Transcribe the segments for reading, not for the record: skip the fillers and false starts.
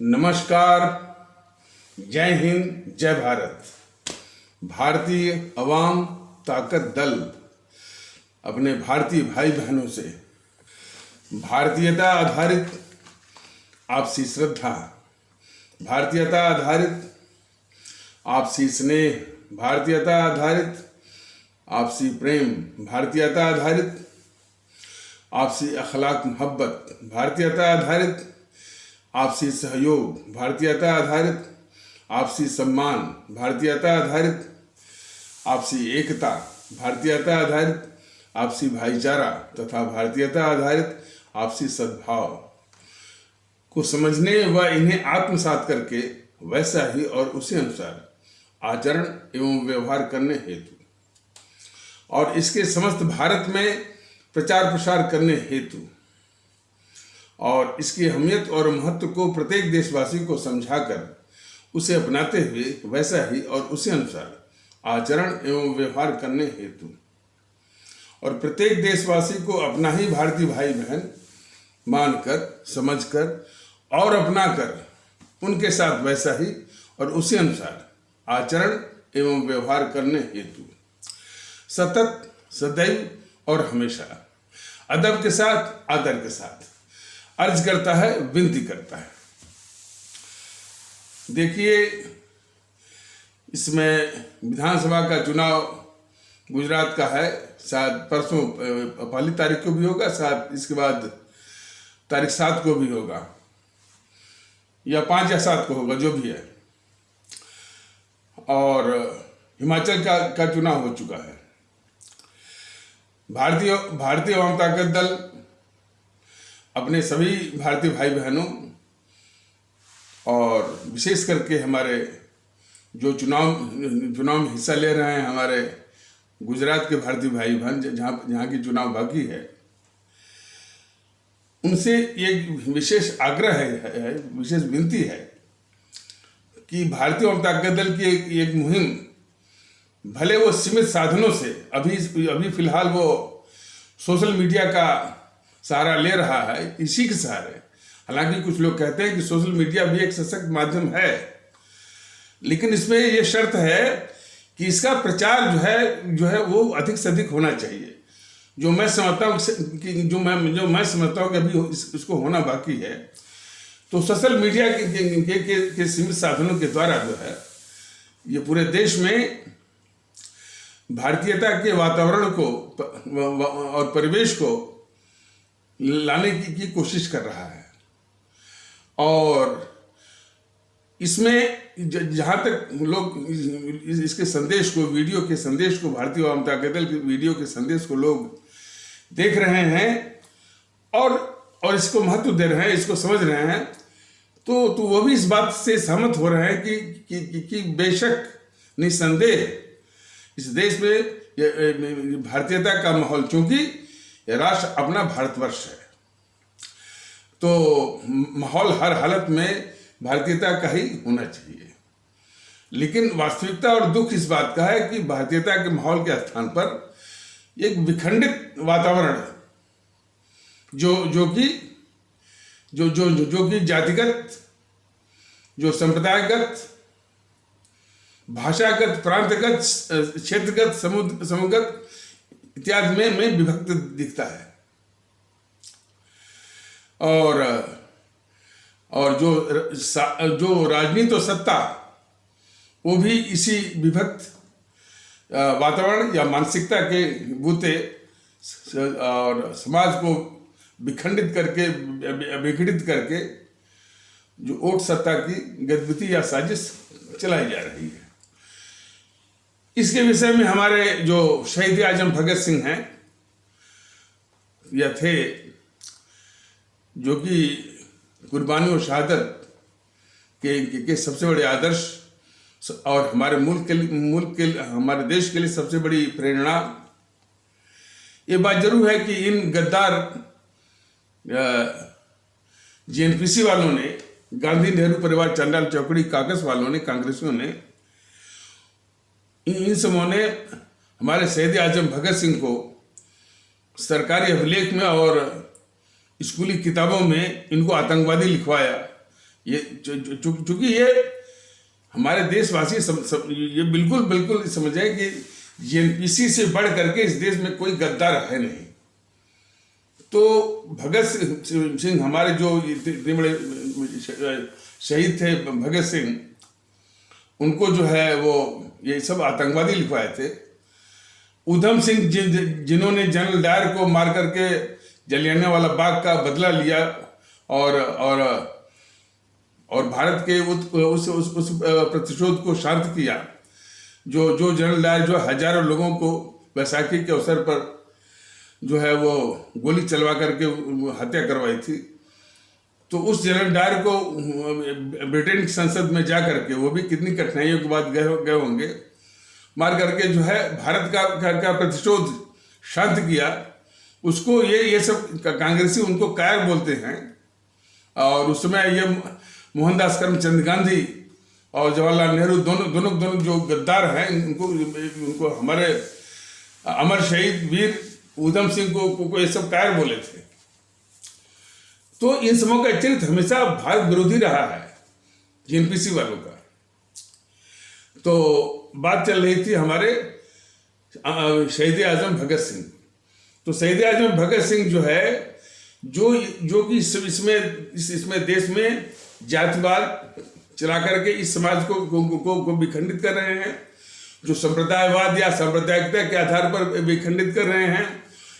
नमस्कार, जय हिंद, जय भारत। भारतीय अवाम ताकत दल अपने भारतीय भाई बहनों से भारतीयता आधारित आपसी श्रद्धा, भारतीयता आधारित आपसी स्नेह, भारतीयता आधारित आपसी प्रेम, भारतीयता आधारित आपसी अखलाक मोहब्बत, भारतीयता आधारित आपसी सहयोग, भारतीयता आधारित आपसी सम्मान, भारतीयता आधारित आपसी एकता, भारतीयता आधारित आपसी भाईचारा तथा भारतीयता आधारित आपसी सद्भाव को समझने व इन्हें आत्मसात करके वैसा ही और उसी अनुसार आचरण एवं व्यवहार करने हेतु और इसके समस्त भारत में प्रचार प्रसार करने हेतु और इसकी अहमियत और महत्व को प्रत्येक देशवासी को समझाकर उसे अपनाते हुए वैसा ही और उसी अनुसार आचरण एवं व्यवहार करने हेतु और प्रत्येक देशवासी को अपना ही भारतीय भाई बहन मानकर, समझकर और अपनाकर उनके साथ वैसा ही और उसी अनुसार आचरण एवं व्यवहार करने हेतु सतत, सदैव और हमेशा अदब के साथ, आदर के साथ अर्ज करता है, विनती करता है। देखिए, इसमें विधानसभा का चुनाव गुजरात का है, शायद परसों पहली तारीख को भी होगा, शायद इसके बाद तारीख 7 को भी होगा या 5 या 7 को होगा, जो भी है। और हिमाचल का चुनाव हो चुका है। भारतीय अवाम ताकत दल अपने सभी भारतीय भाई बहनों और विशेष करके हमारे जो चुनाव में हिस्सा ले रहे हैं, हमारे गुजरात के भारतीय भाई बहन जहाँ की चुनाव बाकी है, उनसे एक विशेष आग्रह है, विशेष विनती है कि भारतीय अवाम ताकत दल की एक मुहिम, भले वो सीमित साधनों से अभी फिलहाल वो सोशल मीडिया का सहारा ले रहा है, इसी के सहारे। हालांकि कुछ लोग कहते हैं कि सोशल मीडिया भी एक सशक्त माध्यम है, लेकिन इसमें ये शर्त है कि इसका प्रचार जो है वो अधिक से अधिक होना चाहिए। जो मैं समझता हूँ कि अभी इसको होना बाकी है, तो सोशल मीडिया के सीमित साधनों के द्वारा जो है ये पूरे देश में भारतीयता के वातावरण को और परिवेश को लाने की कोशिश कर रहा है। और इसमें जहाँ तक लोग इसके संदेश को, वीडियो के संदेश को, भारतीय अवाम ताकत दल के वीडियो के संदेश को लोग देख रहे हैं और इसको महत्व दे रहे हैं, इसको समझ रहे हैं, तो वो भी इस बात से सहमत हो रहे हैं कि बेशक निस्संदेह इस देश में भारतीयता का माहौल, चूंकि यह राष्ट्र अपना भारतवर्ष है, तो माहौल हर हालत में भारतीयता का ही होना चाहिए। लेकिन वास्तविकता और दुख इस बात का है कि भारतीयता के माहौल के स्थान पर एक विखंडित वातावरण, जो कि जातिगत, जो संप्रदायगत, भाषागत, प्रांतगत, क्षेत्रगत, समूहगत इत्यादि में विभक्त दिखता है। और जो राजनीति और सत्ता, वो भी इसी विभक्त वातावरण या मानसिकता के बूते और समाज को विखंडित करके, विघटित करके जो ओट सत्ता की गतिविधि या साजिश चलाई जा रही है। इसके विषय में हमारे जो शहीद आजम भगत सिंह हैं या थे, जो कि कुर्बानी और शहादत के सबसे बड़े आदर्श और हमारे हमारे देश के लिए सबसे बड़ी प्रेरणा, ये बात जरूर है कि इन गद्दार जेएनपीसी वालों ने, गांधी नेहरू परिवार चांडाल चौकड़ी काकस वालों ने, कांग्रेसियों ने, इन समूहों ने हमारे शहीद आजम भगत सिंह को सरकारी अभिलेख में और स्कूली किताबों में इनको आतंकवादी लिखवाया, ये चूंकि ये हमारे देशवासी ये बिल्कुल बिल्कुल समझें कि जेएनपीसी से बढ़ करके इस देश में कोई गद्दार है नहीं। तो भगत सिंह हमारे जो इतने बड़े शहीद थे भगत सिंह, उनको जो है वो ये सब आतंकवादी लिखवाए थे। उधम सिंह जिन्होंने जनरल डायर को मार करके जलियांवाला बाग का बदला लिया और भारत के उस प्रतिशोध को शांत किया, जो जनरल डायर जो हजारों लोगों को बैसाखी के अवसर पर जो है वो गोली चलवा करके हत्या करवाई थी, तो उस जनरल डायर को ब्रिटेन की संसद में जा करके, वो भी कितनी कठिनाइयों के बाद गए होंगे, मार करके जो है भारत का प्रतिशोध शांत किया। उसको ये सब कांग्रेसी उनको कायर बोलते हैं। और उस समय ये मोहनदास करमचंद गांधी और जवाहरलाल नेहरू दोनों जो गद्दार हैं, उनको हमारे अमर शहीद वीर उधम सिंह को ये सब कायर बोले थे। तो इन समूह का चरित्र हमेशा भारत विरोधी रहा है जेएनपीसी वालों का। तो बात चल रही थी हमारे शहीद आजम भगत सिंह। तो शहीद आजम भगत सिंह जो है जो कि इसमें देश में जातिवाद चला करके इस समाज को विखंडित कर रहे हैं, जो संप्रदायवाद या सांप्रदायिकता के आधार पर विखंडित कर रहे हैं,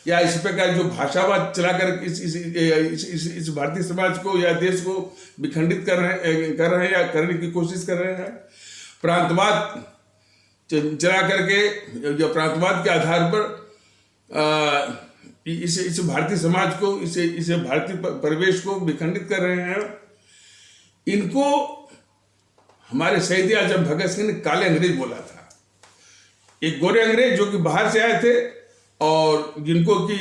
या इस प्रकार जो भाषावाद चला कर इस भारतीय समाज को या देश को विखंडित कर रहे हैं या करने की कोशिश कर रहे हैं। प्रांतवाद चला करके या प्रांतवाद के आधार पर इस भारतीय समाज को इसे भारतीय परिवेश को विखंडित कर रहे हैं। इनको हमारे शहीद आजम भगत सिंह ने काले अंग्रेज बोला था। एक गोरे अंग्रेज जो कि बाहर से आए थे और जिनको कि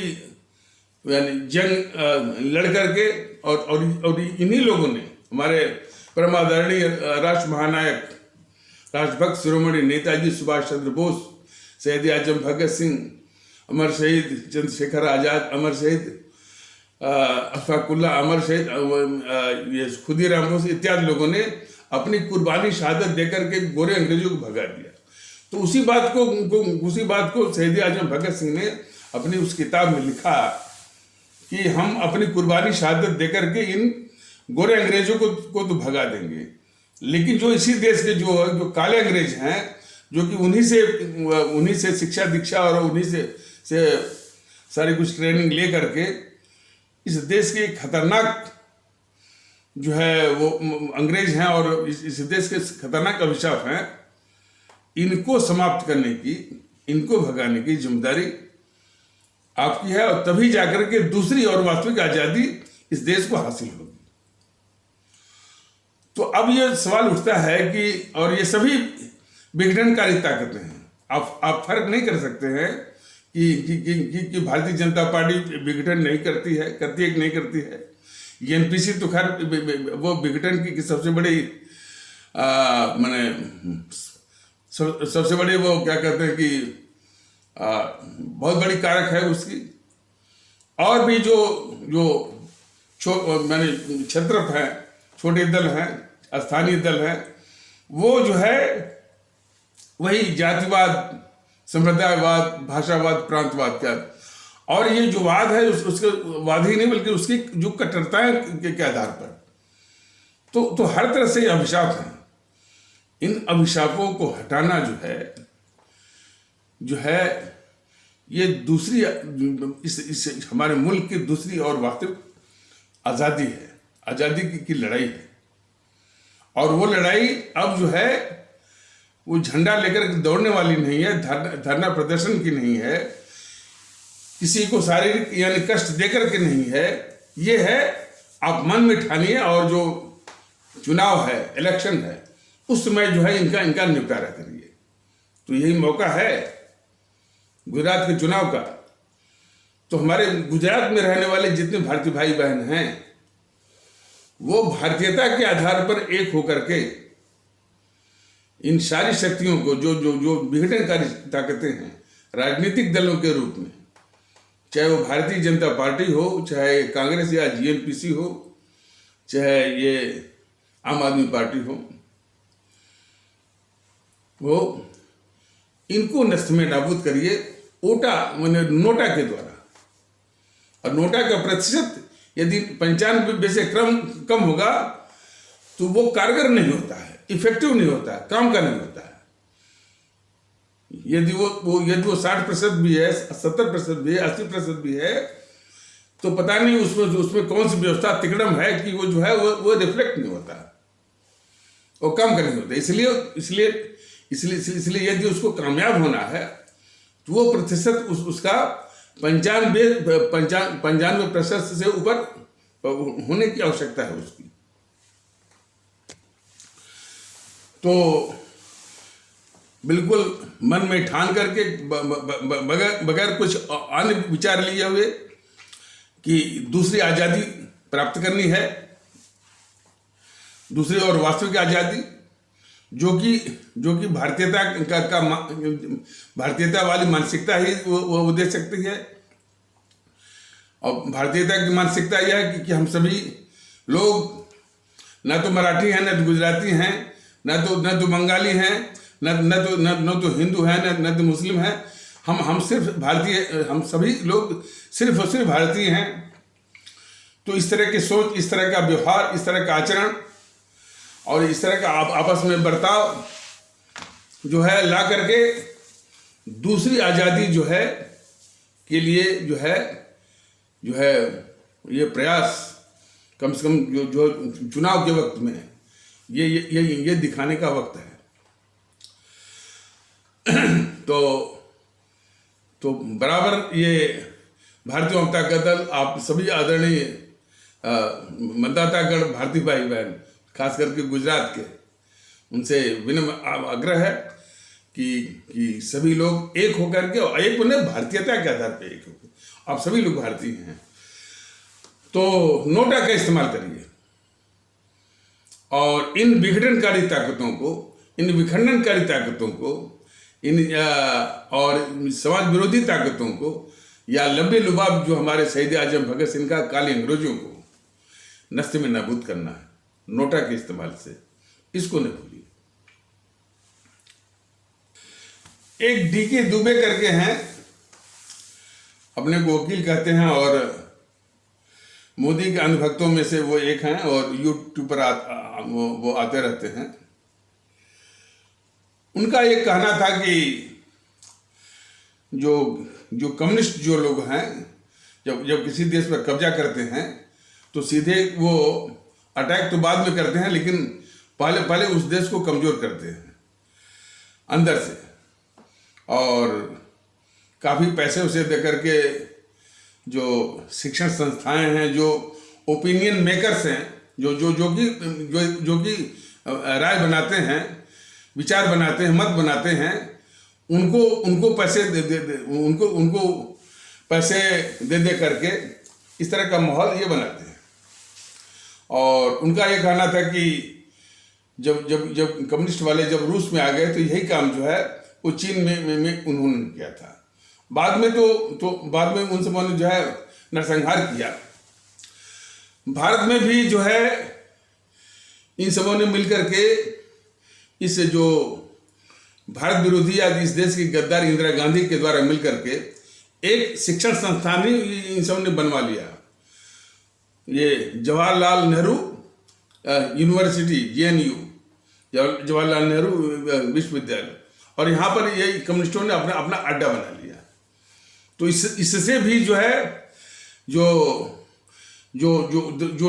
यानी जंग लड़ करके और इन्हीं लोगों ने हमारे परम आदरणीय राष्ट्र महानायक राष्ट्रभक्त शिरोमणि नेताजी सुभाष चंद्र बोस, शहीद आजम भगत सिंह, अमर शहीद चंद्रशेखर आजाद, अमर शहीद अशफाकुल्ला, अमर शहीद खुदीराम बोस इत्यादि लोगों ने अपनी कुर्बानी शहादत देकर के गोरे अंग्रेजों को भगा दिया। तो उसी बात को शहीद आजम भगत सिंह ने अपनी उस किताब में लिखा कि हम अपनी कुर्बानी शहादत देकर के इन गोरे अंग्रेजों को तो भगा देंगे, लेकिन जो इसी देश के जो काले अंग्रेज हैं, जो कि उन्हीं से शिक्षा दीक्षा और उन्हीं से सारी कुछ ट्रेनिंग ले करके इस देश के खतरनाक जो है वो अंग्रेज हैं और इस देश के खतरनाक अभिशाप हैं, इनको समाप्त करने की, इनको भगाने की जिम्मेदारी आपकी है। और तभी जाकर के दूसरी और वास्तविक आजादी इस देश को हासिल होगी। तो अब ये सवाल उठता है कि, और ये सभी विघटनकारी ताकतें हैं, आप फर्क नहीं कर सकते हैं कि भारतीय जनता पार्टी विघटन नहीं करती है कि नहीं करती है। एनपीसी तो खैर वो विघटन की सबसे बड़ी माने सबसे बड़ी वो क्या कहते हैं कि बहुत बड़ी कारक है उसकी। और भी जो माने क्षेत्र हैं, छोटे दल हैं, स्थानीय दल हैं, वो जो है वही जातिवाद, संप्रदायवाद, भाषावाद, प्रांतवाद का, और ये जो वाद है उसके वाद ही नहीं बल्कि उसकी जो कट्टरताएं के आधार पर तो हर तरह से अभिशाप हैं। इन अभिशापों को हटाना जो है ये दूसरी इस हमारे मुल्क की दूसरी और वास्तविक आज़ादी है, आज़ादी की लड़ाई है। और वो लड़ाई अब जो है वो झंडा लेकर दौड़ने वाली नहीं है, धरना प्रदर्शन की नहीं है, किसी को शारीरिक यानी कष्ट देकर के नहीं है। ये है आप मन में ठानिए और जो चुनाव है, इलेक्शन है, उस समय जो है इनका निपटारा करिए। तो यही मौका है गुजरात के चुनाव का। तो हमारे गुजरात में रहने वाले जितने भारतीय भाई बहन हैं वो भारतीयता के आधार पर एक होकर के इन सारी शक्तियों को जो विघटनकारी ताकतें हैं राजनीतिक दलों के रूप में, चाहे वो भारतीय जनता पार्टी हो, चाहे कांग्रेस या जीएनपीसी हो, चाहे ये आम आदमी पार्टी हो, वो इनको नष्ट में नाबूद करिए ओटा मैंने नोटा के द्वारा। और नोटा का प्रतिशत यदि 95 से कम होगा तो वो कारगर नहीं होता है, इफेक्टिव नहीं होता है, काम का नहीं होता है। यदि वो 60% भी है, 70% भी है, 80% भी है, तो पता नहीं उसमें कौन सी व्यवस्था तिकड़म है कि वो जो है वो रिफ्लेक्ट नहीं होता, वो काम का नहीं होता। इसलिए यदि उसको कामयाब होना है तो वो प्रतिशत उसका 95% से ऊपर होने की आवश्यकता है उसकी। तो बिल्कुल मन में ठान करके बगैर कुछ अन्य विचार लिए हुए कि दूसरी आज़ादी प्राप्त करनी है, दूसरी और वास्तविक आज़ादी जो कि भारतीयता वाली मानसिकता ही वो दे सकती है। और भारतीयता की मानसिकता यह है कि हम सभी लोग न तो मराठी हैं, न तो गुजराती हैं, न तो बंगाली हैं, न तो हिंदू हैं, न तो मुस्लिम हैं। हम सिर्फ भारतीय, हम सभी लोग सिर्फ और सिर्फ भारतीय हैं। तो इस तरह की सोच, इस तरह का व्यवहार, इस तरह का आचरण और इस तरह का आपस में बर्ताव जो है ला करके दूसरी आज़ादी जो है के लिए जो है ये प्रयास कम से कम जो चुनाव के वक्त में ये दिखाने का वक्त है। तो बराबर ये भारतीय जनता दल, आप सभी आदरणीय मतदातागण, भारतीय भाई बहन, खास करके गुजरात के, उनसे विनम्र आग्रह है कि सभी लोग एक होकर के, और एक बने भारतीयता के आधार पर एक होकर, आप सभी लोग भारतीय हैं, तो नोटा का इस्तेमाल करिए और इन विघटनकारी ताकतों को, इन विखंडनकारी ताकतों को, और समाज विरोधी ताकतों को, या लंबे लुबाब जो हमारे शहीद आजम भगत सिंह का काले अंग्रेजों को नस्ते में नाबूद करना है नोटा के इस्तेमाल से, इसको नहीं भूलिए। एक डीके दुबे करके हैं, अपने को वकील कहते हैं और मोदी के अनुभक्तों में से वो एक हैं, और यूट्यूब पर वो आते रहते हैं। उनका ये कहना था कि जो कम्युनिस्ट जो लोग हैं, जब किसी देश पर कब्जा करते हैं तो सीधे वो अटैक तो बाद में करते हैं, लेकिन पहले उस देश को कमजोर करते हैं अंदर से, और काफ़ी पैसे उसे दे करके जो शिक्षण संस्थाएं हैं, जो ओपिनियन मेकर्स हैं, जो कि राय बनाते हैं, विचार बनाते हैं, मत बनाते हैं, उनको पैसे उनको पैसे दे करके इस तरह का माहौल ये बनाते हैं। और उनका ये कहना था कि जब कम्युनिस्ट वाले जब रूस में आ गए तो यही काम जो है वो चीन में उन्होंने किया था। बाद में उन सबों ने जो है नरसंहार किया। भारत में भी जो है इन सबों ने मिलकर के इस जो भारत विरोधी या इस देश की गद्दार इंदिरा गांधी के द्वारा मिलकर के एक शिक्षण संस्थान ही इन सब ने बनवा लिया, ये जवाहरलाल नेहरू यूनिवर्सिटी, JNU, जवाहरलाल नेहरू विश्वविद्यालय, और यहाँ पर ये कम्युनिस्टों ने अपना अड्डा बना लिया। तो इससे भी जो है जो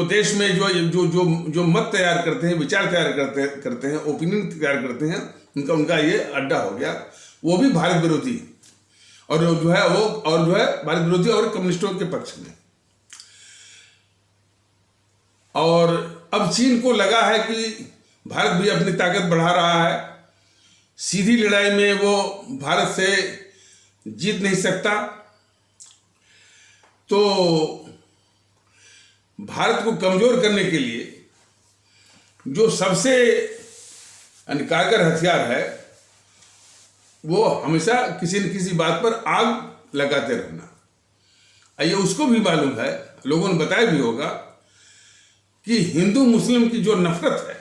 देश में जो मत तैयार करते हैं, विचार तैयार करते हैं, ओपिनियन तैयार करते हैं, उनका ये अड्डा हो गया, वो भी भारत विरोधी, और जो है भारत विरोधी और कम्युनिस्टों के पक्ष में। और अब चीन को लगा है कि भारत भी अपनी ताकत बढ़ा रहा है, सीधी लड़ाई में वो भारत से जीत नहीं सकता, तो भारत को कमजोर करने के लिए जो सबसे कारगर हथियार है वो हमेशा किसी न किसी बात पर आग लगाते रहना। ये उसको भी मालूम है, लोगों ने बताया भी होगा कि हिंदू मुस्लिम की जो नफरत है,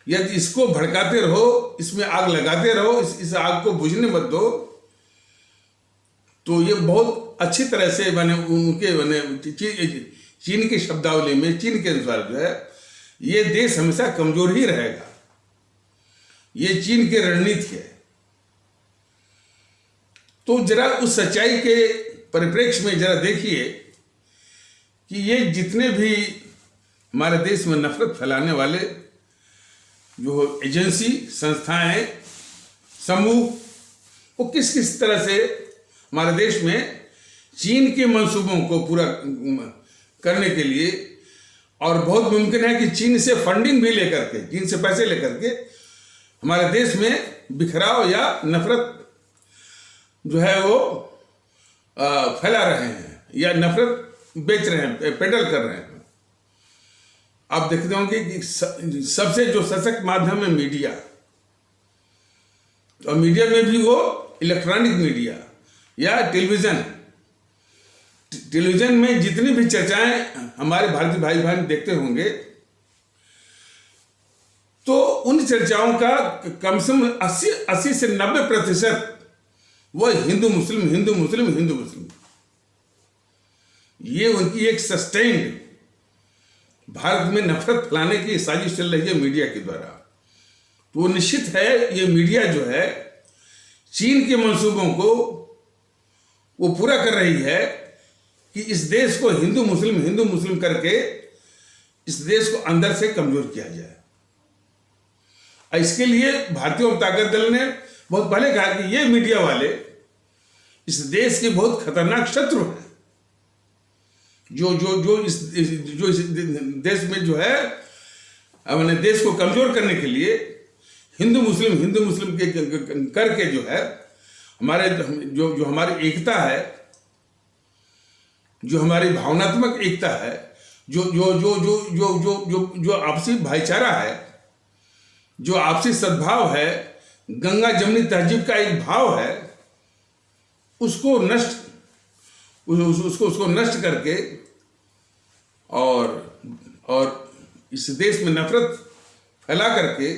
यदि इसको भड़काते रहो, इसमें आग लगाते रहो, इस आग को बुझने मत दो, तो ये बहुत अच्छी तरह से मैंने उनके चीन की शब्दावली में, चीन के अनुसार जो है, ये देश हमेशा कमजोर ही रहेगा। ये चीन की रणनीति है। तो जरा उस सच्चाई के परिप्रेक्ष्य में जरा देखिए कि ये जितने भी हमारे देश में नफरत फैलाने वाले जो एजेंसी, संस्थाएं, समूह, वो किस किस तरह से हमारे देश में चीन के मंसूबों को पूरा करने के लिए, और बहुत मुमकिन है कि चीन से फंडिंग भी लेकर के, चीन से पैसे लेकर के हमारे देश में बिखराव या नफरत जो है वो फैला रहे हैं या नफरत बेच रहे हैं, पेडल कर रहे हैं। आप देखते होंगे कि सबसे जो सशक्त माध्यम है मीडिया, और मीडिया में भी वो इलेक्ट्रॉनिक मीडिया या टेलीविजन में जितनी भी चर्चाएं हमारे भारतीय भाई बहन देखते होंगे, तो उन चर्चाओं का कम से कम 80 से 90% वो हिंदू मुस्लिम, हिंदू मुस्लिम, हिंदू मुस्लिम। ये उनकी एक सस्टेन्ड भारत में नफरत फैलाने की साजिश चल रही है मीडिया के द्वारा। तो निश्चित है ये मीडिया जो है चीन के मंसूबों को वो पूरा कर रही है कि इस देश को हिंदू मुस्लिम करके इस देश को अंदर से कमजोर किया जाए। इसके लिए भारतीय ताकत दल ने बहुत पहले कहा कि ये मीडिया वाले इस देश के बहुत खतरनाक शत्रु हैं, जो इस देश में जो है अपने देश को कमजोर करने के लिए हिंदू मुस्लिम के करके जो है हमारे जो हमारी एकता है, जो हमारी भावनात्मक एकता है, जो आपसी भाईचारा है, जो आपसी सद्भाव है, गंगा जमुनी तहजीब का एक भाव है, उसको नष्ट करके और इस देश में नफरत फैला करके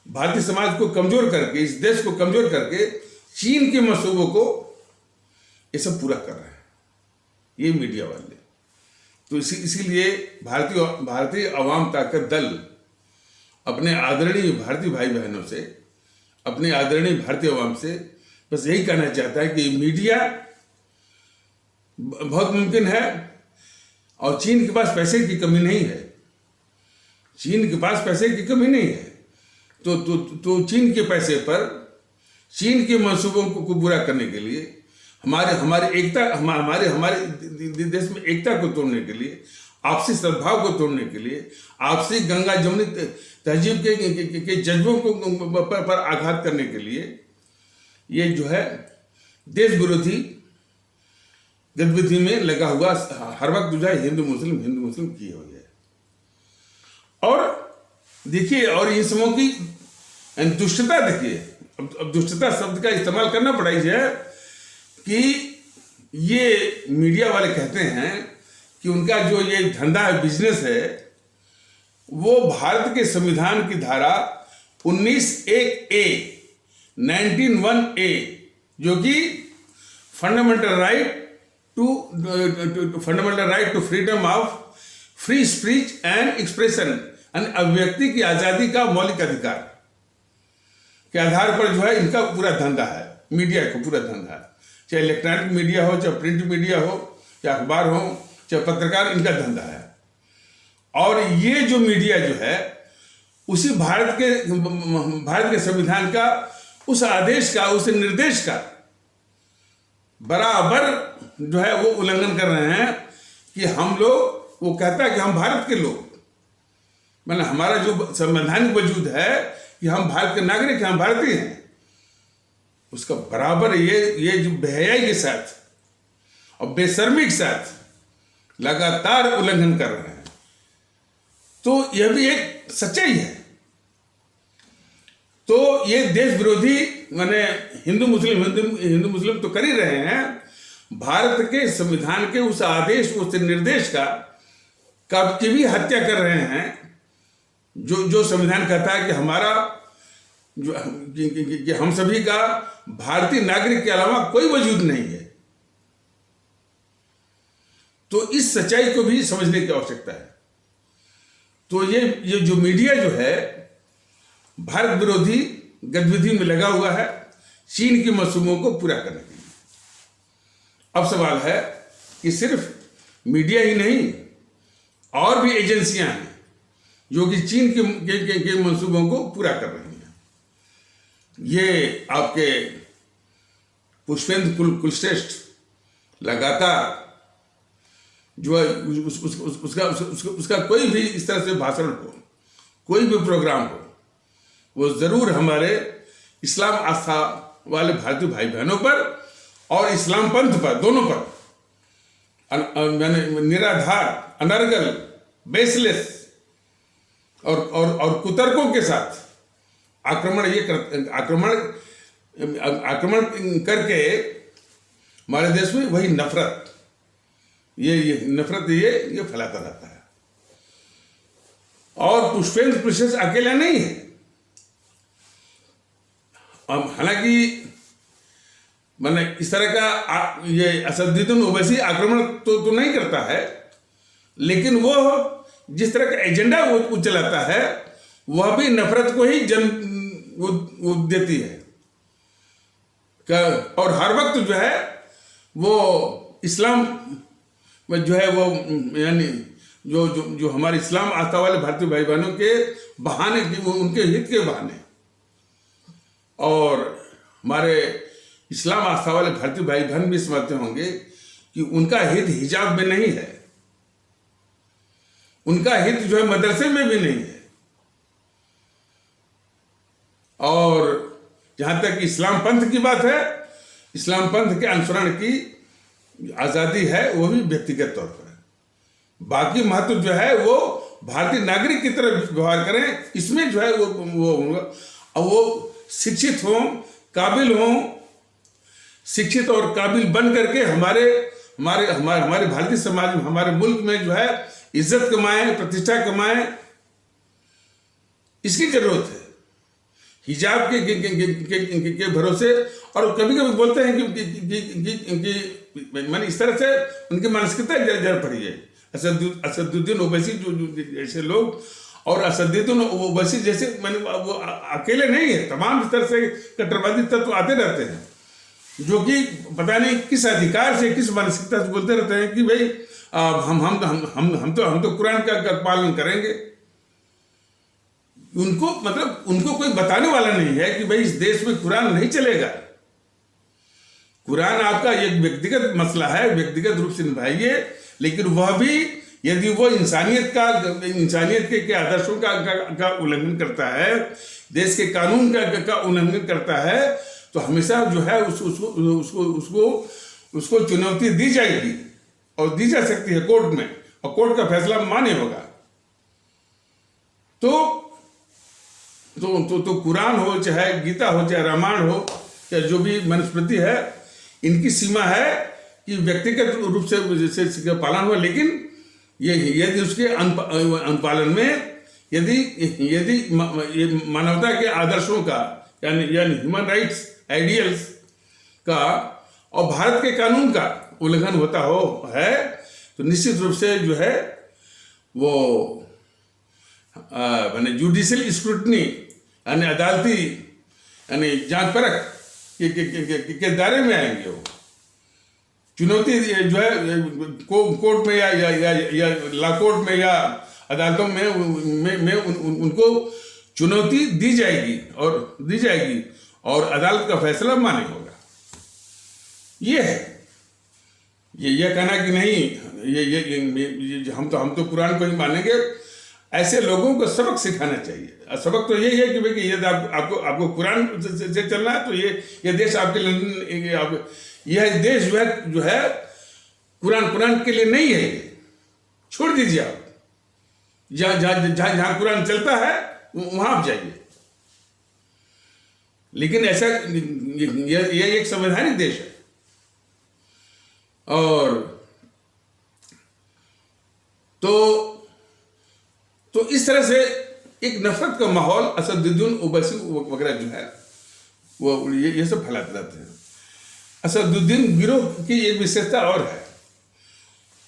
भारतीय समाज को कमजोर करके, इस देश को कमजोर करके चीन के मंसूबों को ये सब पूरा कर रहे हैं ये मीडिया वाले। तो इसीलिए भारतीय अवाम ताकत दल अपने आदरणीय भारतीय भाई बहनों से, अपने आदरणीय भारतीय अवाम से बस यही कहना चाहता है कि मीडिया बहुत मुमकिन है, और चीन के पास पैसे की कमी नहीं है, चीन के पास पैसे की कमी नहीं है। तो चीन के पैसे पर चीन के मंसूबों को पूरा करने के लिए, हमारे एकता, हमारे देश में एकता को तोड़ने के लिए, आपसी सद्भाव को तोड़ने के लिए, आपसी गंगा जमुनी तहजीब के जज्बों को पर आघात करने के लिए ये जो है देश विरोधी गतिविधि में लगा हुआ हर वक्त जो है हिंदू मुस्लिम किए हुए है। और देखिए, और इन समूह की दुष्टता देखिए, अब दुष्टता शब्द का इस्तेमाल करना पड़ा है कि ये मीडिया वाले कहते हैं कि उनका जो ये धंधा है, बिजनेस है, वो भारत के संविधान की धारा 19(1)(a) 19(1)(a) जो कि fundamental right to freedom of free speech and expression, अभिव्यक्ति की आजादी का मौलिक अधिकार के आधार पर जो है इनका पूरा धंधा है, मीडिया का पूरा धंधा है, चाहे इलेक्ट्रॉनिक मीडिया हो, चाहे प्रिंट मीडिया हो, चाहे अखबार हो, चाहे पत्रकार, इनका धंधा है। और ये जो मीडिया जो है उसी भारत के संविधान का, उस आदेश का, उस निर्देश का बराबर जो है वो उल्लंघन कर रहे हैं कि हम लोग, वो कहता है कि हम भारत के लोग, मतलब हमारा जो संवैधानिक वजूद है कि हम भारत के नागरिक हैं, हम भारतीय हैं, उसका बराबर ये जो बेहयाई के साथ और बेशर्मी के साथ लगातार उल्लंघन कर रहे हैं। तो यह भी एक सच्चाई है। तो ये देश विरोधी माने हिंदू मुस्लिम तो कर ही रहे हैं, भारत के संविधान के उस आदेश, उस निर्देश का की भी हत्या कर रहे हैं, जो संविधान कहता है कि हमारा कि हम सभी का भारतीय नागरिक के अलावा कोई वजूद नहीं है। तो इस सच्चाई को भी समझने की आवश्यकता है। तो ये जो मीडिया जो है भारत विरोधी गतिविधि में लगा हुआ है चीन की मंसूबों को पूरा करने के लिए। अब सवाल है कि सिर्फ मीडिया ही नहीं, और भी एजेंसियां हैं जो कि चीन के मंसूबों को पूरा कर रही हैं। ये आपके पुष्पेंद्र कुलश्रेष्ठ लगातार जो है उसका कोई भी इस तरह से भाषण हो, कोई भी प्रोग्राम हो, वो जरूर हमारे इस्लाम आस्था वाले भारतीय भाई बहनों पर और इस्लाम पंथ पर, दोनों पर निराधार, अनर्गल, बेसलेस और कुतर्कों के साथ आक्रमण करके हमारे देश में वही नफरत ये फैलाता रहता है। और पुष्पेंद्र कुलश्रेष्ठ अकेला नहीं है। हालांकि मैंने इस तरह का ये असदुद्दीन ओवैसी आक्रमण तो नहीं करता है, लेकिन वो जिस तरह का एजेंडा वो चलाता है वह भी नफरत को ही वो देती है। और हर वक्त जो है वो इस्लाम में जो है वो यानी जो हमारे इस्लाम आस्था वाले भारतीय भाई बहनों के बहाने, उनके हित के बहाने, और हमारे इस्लाम आस्था वाले भारतीय भाई बहन भी समझते होंगे कि उनका हित हिजाब में नहीं है, उनका हित जो है मदरसे में भी नहीं है। और जहां तक इस्लाम पंथ की बात है, इस्लाम पंथ के अनुसरण की आजादी है, वो भी व्यक्तिगत तौर पर है। बाकी महत्व जो है वो भारतीय नागरिक की तरह व्यवहार करें, इसमें जो है वो शिक्षित हों, काबिल हों, शिक्षित और काबिल बन करके हमारे भारतीय समाज में, हमारे मुल्क में जो है इज्जत कमाएं, प्रतिष्ठा कमाएं, इसकी जरूरत है। हिजाब के भरोसे, और कभी कभी बोलते हैं कि मैंने इस तरह से उनकी मानसिकता जड़ पड़ी है। असदुद्दीन ओवैसी जो ऐसे लोग, और असदुद्दीन ओवैसी जैसे वो अकेले नहीं है, तमाम इस तरह से कट्टरवादी तत्व आते रहते हैं जो कि पता नहीं किस अधिकार से, किस मानसिकता से बोलते रहते हैं कि भाई हम तो कुरान का पालन करेंगे। उनको कोई बताने वाला नहीं है कि भाई इस देश में कुरान नहीं चलेगा। कुरान आपका एक व्यक्तिगत मसला है, व्यक्तिगत रूप से निभाइए, लेकिन वह भी यदि वो इंसानियत के आदर्शों का उल्लंघन करता है, देश के कानून का उल्लंघन करता है, तो हमेशा जो है उसको चुनौती दी जाएगी और दी जा सकती है कोर्ट में, और कोर्ट का फैसला मान्य होगा। तो कुरान हो, चाहे गीता हो, चाहे रामायण हो, चाहे जो भी मनुस्मृति है, इनकी सीमा है कि व्यक्तिगत रूप से पालन हुआ, लेकिन यदि उसके अनुपालन में यदि मानवता के आदर्शों का यानी ह्यूमन राइट्स आइडियल्स का और भारत के कानून का उल्लंघन होता है, तो निश्चित रूप से जो है वो मैंने जुडिशियल स्क्रूटनी यानी अदालती यानी जांच परख के दायरे में आएंगे। वो चुनौती जो है कोर्ट में या लॉ कोर्ट में या अदालतों में उनको चुनौती दी जाएगी और अदालत का फैसला मान्य होगा। ये है, ये कहना कि नहीं ये हम तो कुरान को ही मानेंगे, ऐसे लोगों को सबक सिखाना चाहिए। सबक तो यही है कि भाई यदि आपको कुरान से चलना है तो ये देश आपके लिए, यह देश जो है कुरान के लिए नहीं है। छोड़ दीजिए, आप जहां कुरान चलता है वहां आप जाइए। लेकिन ऐसा ये एक संवैधानिक देश है, और तो तो इस तरह से एक नफरत का माहौल असदुद्दीन ओवैसी वगैरह जो है वो ये सब फैलाते रहते हैं। असदुद्दीन गिरोह की एक विशेषता और है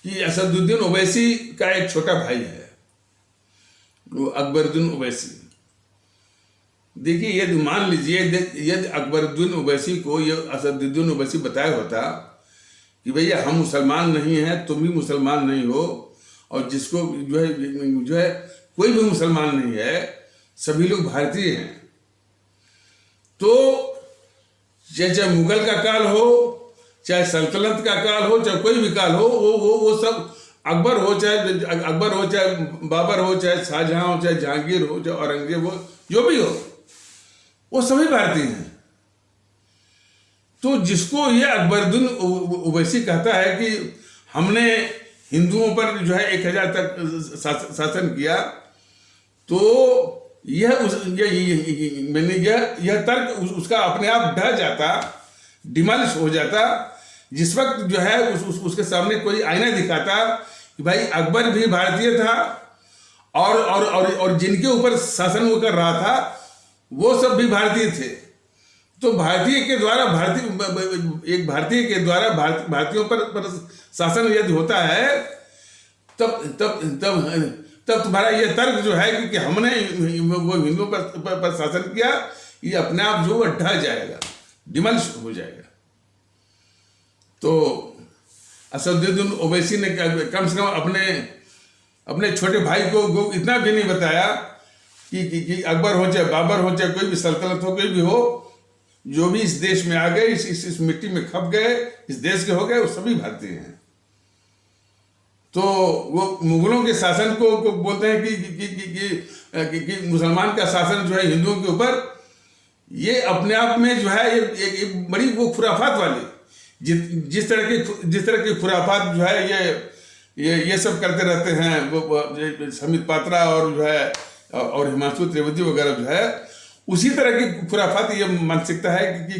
कि असदुद्दीन ओवैसी का एक छोटा भाई है, वो अकबरुद्दीन ओवैसी। देखिए, यदि मान लीजिए यदि अकबरुद्दीन ओवैसी को ये असदुद्दीन ओवैसी बताया होता कि भैया हम मुसलमान नहीं हैं, तुम भी मुसलमान नहीं हो, और जिसको जो है कोई भी मुसलमान नहीं है, सभी लोग भारतीय हैं, तो चाहे मुगल का काल हो, चाहे सल्तनत का काल हो, चाहे कोई भी काल हो, वो सब अकबर हो चाहे बाबर हो, चाहे शाहजहां हो, चाहे जहांगीर हो, चाहे औरंगजेब हो, जो भी हो, वो सभी भारतीय हैं। तो जिसको ये अकबरुद्दीन ओवैसी कहता है कि हमने हिंदुओं पर जो है 1000 तक शासन किया, तो यह तर्क उसका अपने आप ढह जाता, डिमोलिश हो जाता, जिस वक्त जो है उसके सामने कोई आईना दिखाता कि भाई अकबर भी भारतीय था और जिनके ऊपर शासन वो कर रहा था वो सब भी भारतीय थे। तो एक भारतीय के द्वारा भारतीयों पर शासन यदि होता है, तब तुम्हारा ये तर्क जो है कि हमने वो हिंदुओं पर शासन किया, ये अपने आप जो ढह जाएगा, डिमोलिश हो जाएगा। तो असदुद्दीन ओवैसी ने कम से कम अपने छोटे भाई को इतना भी नहीं बताया कि अकबर हो चाहे बाबर हो, चाहे कोई भी सल्तनत हो, कोई भी हो, जो भी इस देश में आ गए, इस मिट्टी में खप गए, इस देश के हो गए, वो सभी भारतीय हैं। तो वो मुगलों के शासन को बोलते हैं कि मुसलमान का शासन जो है हिंदुओं के ऊपर, ये अपने आप में जो है एक बड़ी वो खुराफात वाली, जिस तरह की खुराफात जो है ये सब करते रहते हैं वो समित पात्रा और जो है और हिमांशु त्रिवेदी वगैरह जो है, उसी तरह की खुराफात ये मानसिकता है कि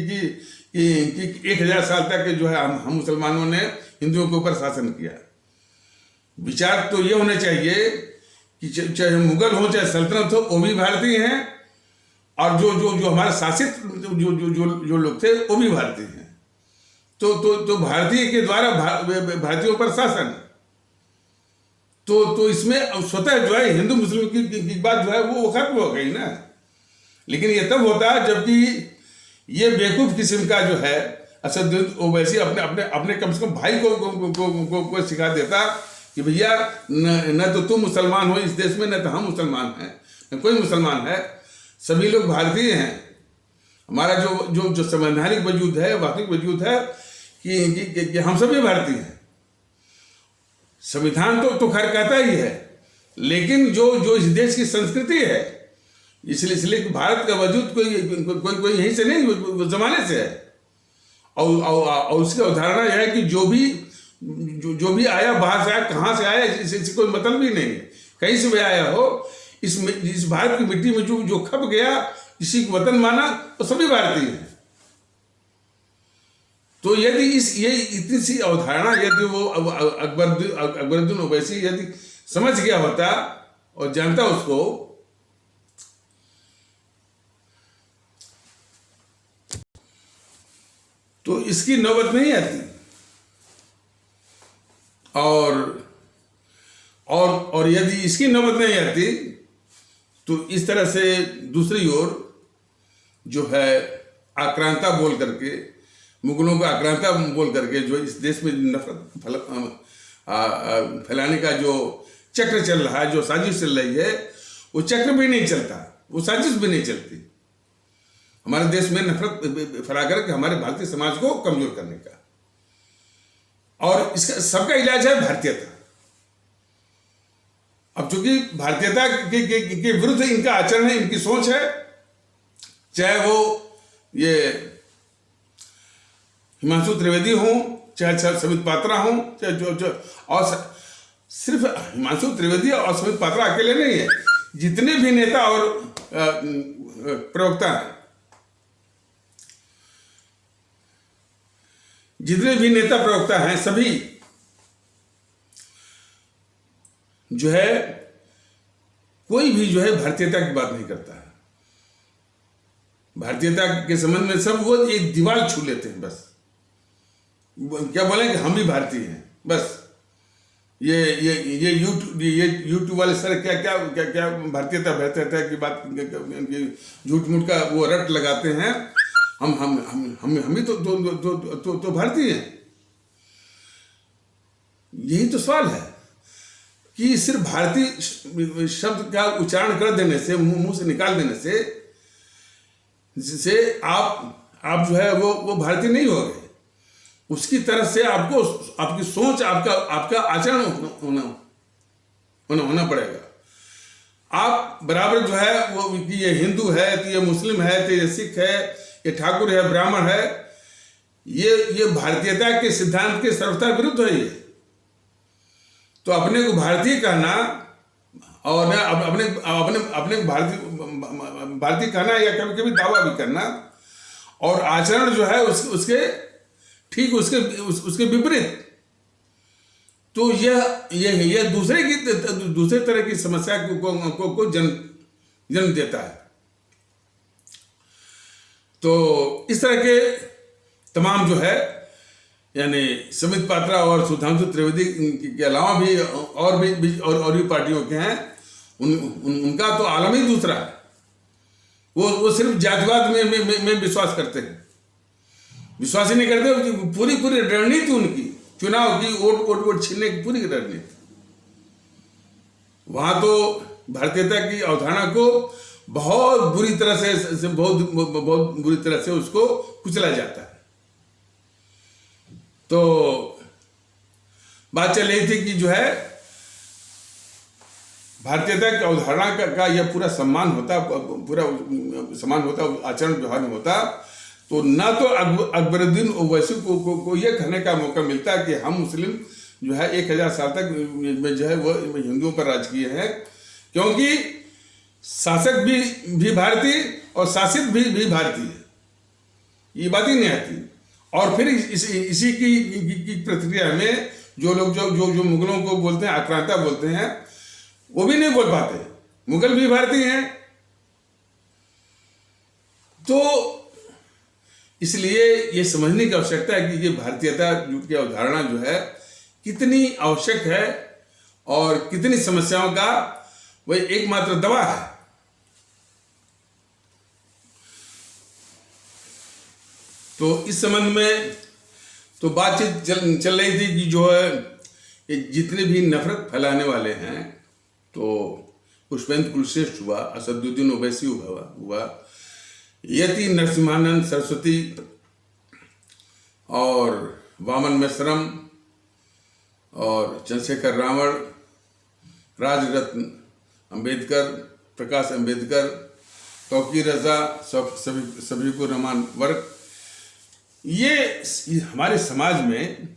1000 साल तक जो है हम मुसलमानों ने हिंदुओं के ऊपर शासन किया। विचार तो ये होना चाहिए कि चाहे मुगल हो चाहे सल्तनत हो, वो भी भारतीय हैं, और जो हमारे शासित जो लोग थे वो भी भारतीय हैं। तो भारतीय के द्वारा भारतीयों पर शासन, तो इसमें स्वतः जो है हिंदू मुस्लिम की बात जो है वो खत्म हो गई ना। लेकिन ये तब होता है जबकि ये बेवकूफ किस्म का जो है असदुद्दीन ओवैसी अपने कम से कम भाई को सिखा देता कि भैया न तो तुम मुसलमान हो इस देश में, न तो हम मुसलमान हैं, न कोई मुसलमान है, सभी लोग भारतीय हैं। हमारा जो संवैधानिक वजूद है, वास्तविक वजूद है कि हम सभी भारतीय हैं। संविधान तो खैर कहता ही है, लेकिन जो इस देश की संस्कृति है, इसलिए भारत का वजूद कोई यहीं से नहीं, जमाने से है। और उसकी अवधारणा यह है कि जो भी आया बाहर से आया, कहाँ से आया, इससे कोई मतलब भी नहीं है, कहीं से भी आया हो, इस भारत की मिट्टी में जो खप गया, इसी को वतन माना, तो सभी भारतीय हैं। तो यदि ये इतनी सी अवधारणा यदि वो अकबरुद्दीन ओवैसी यदि समझ गया होता और जानता उसको, तो इसकी नौबत नहीं आती। और यदि इसकी नौबत नहीं आती, तो इस तरह से दूसरी ओर जो है आक्रांता बोल करके, मुगलों का आक्रांता बोल करके जो इस देश में नफरत फैलाने का जो चक्र चल रहा है, जो साजिश चल रही है, वो चक्र भी नहीं चलता, वो साजिश भी नहीं चलती हमारे देश में नफरत फैला करके हमारे भारतीय समाज को कमजोर करने का। और इसका सबका इलाज है भारतीयता। अब चूंकि भारतीयता के विरुद्ध इनका आचरण है, इनकी सोच है, चाहे वो ये हिमांशु त्रिवेदी हो, चाहे समित पात्रा हो, चाहे और सिर्फ हिमांशु त्रिवेदी और समित पात्रा अकेले नहीं है, जितने भी नेता और प्रवक्ता हैं, जितने भी नेता प्रवक्ता हैं, सभी जो है कोई भी जो है भारतीयता की बात नहीं करता है। भारतीयता के संबंध में सब वो एक दीवार छू लेते हैं, बस क्या बोले कि हम भी भारतीय हैं, बस ये यूट्यूब वाले सर क्या क्या क्या क्या भारतीयता की बात झूठ मूठ का वो रट लगाते हैं। हम भी तो भारतीय हैं। यही तो सवाल है कि सिर्फ भारतीय शब्द का उच्चारण कर देने से, मुंह से निकाल देने से आप जो है वो भारतीय नहीं हो गए। उसकी तरफ से आपको आपकी सोच, आपका आचरण होना पड़ेगा। आप बराबर जो है वो कि ये हिंदू है, तो ये मुस्लिम है, तो ये सिख है, ये ठाकुर है, ब्राह्मण है, ये भारतीयता के सिद्धांत के सर्वथा विरुद्ध है। ये तो अपने को भारतीय कहना और अपने भारतीय कहना या कभी कभी दावा भी करना और आचरण जो है उसके ठीक उसके विपरीत, तो यह दूसरे तरह की समस्या को जन्म देता है। तो इस तरह के तमाम जो है यानी समित पात्रा और सुधांशु त्रिवेदी के अलावा भी और भी पार्टियों के हैं, उनका तो आलम ही दूसरा है। वो सिर्फ जातिवाद में विश्वास करते हैं, विश्वास ही नहीं करते। पूरी रणनीति उनकी चुनाव की वोट छीनने की पूरी रणनीति। वहां तो भारतीयता की अवधारणा को बहुत बुरी तरह से उसको कुचला जाता है। तो बात चल रही थी कि जो है भारतीयता की अवधारणा का यह पूरा सम्मान होता, आचरण व्यवहार में होता, तो ना तो अकबरुद्दीन ओवैसी को यह कहने का मौका मिलता कि हम मुस्लिम जो है 1000 साल तक जो है वो हिंदुओं पर राज किए हैं, क्योंकि शासक भी भारतीय और शासित भी भारतीय, ये बात ही नहीं आती। और फिर इसी की प्रक्रिया में जो लोग जो मुगलों को बोलते हैं, आक्रांता बोलते हैं, वो भी नहीं बोल पाते, मुगल भी भारतीय हैं। तो इसलिए ये समझने की आवश्यकता है कि ये भारतीयता की अवधारणा जो है कितनी आवश्यक है और कितनी समस्याओं का वह एकमात्र दवा है। तो इस संबंध में तो बातचीत चल रही थी कि जो है ये जितने भी नफरत फैलाने वाले हैं, तो पुष्पेंद्र कुलश्रेष्ठ हुआ, असदुद्दीन ओवैसी हुआ, यति नरसिम्हानंद सरस्वती और वामन मेश्रम और चंद्रशेखर रावण, राजरत्न अंबेडकर, प्रकाश अंबेडकर, तौकीर रजा, सफीकुर रहमान वर्क, ये हमारे समाज में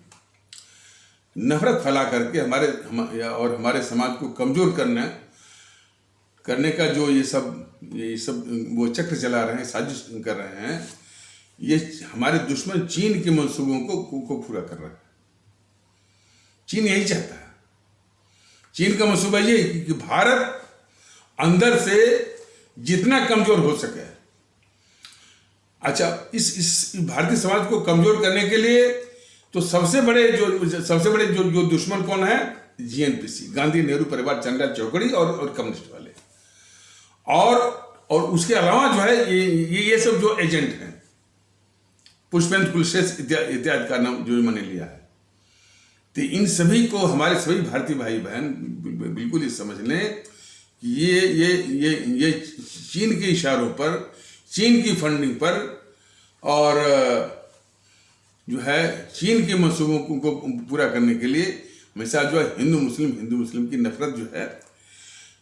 नफरत फैला करके हमारे समाज को कमजोर करने का जो ये सब वो चक्र चला रहे हैं, साजिश कर रहे हैं, ये हमारे दुश्मन चीन के मंसूबों को पूरा कर रहा है। चीन यही चाहता है। चीन का मंसूबा ये कि भारत अंदर से जितना कमजोर हो सके। अच्छा, इस भारतीय समाज को कमजोर करने के लिए तो सबसे बड़े जो दुश्मन कौन है? जीएनपीसी, गांधी नेहरू परिवार, चंद्रा चौकड़ी और कम्युनिस्ट वाले, और उसके अलावा जो है ये सब जो एजेंट हैं, पुष्पेंद्र कुलश्रेष्ठ इत्यादि का नाम जो मैंने लिया है। तो इन सभी को हमारे सभी भारतीय भाई बहन बिल्कुल ये समझ लें कि ये चीन के इशारों पर, चीन की फंडिंग पर और जो है चीन के मंसूबों को पूरा करने के लिए हमेशा जो है हिंदू मुस्लिम की नफरत जो है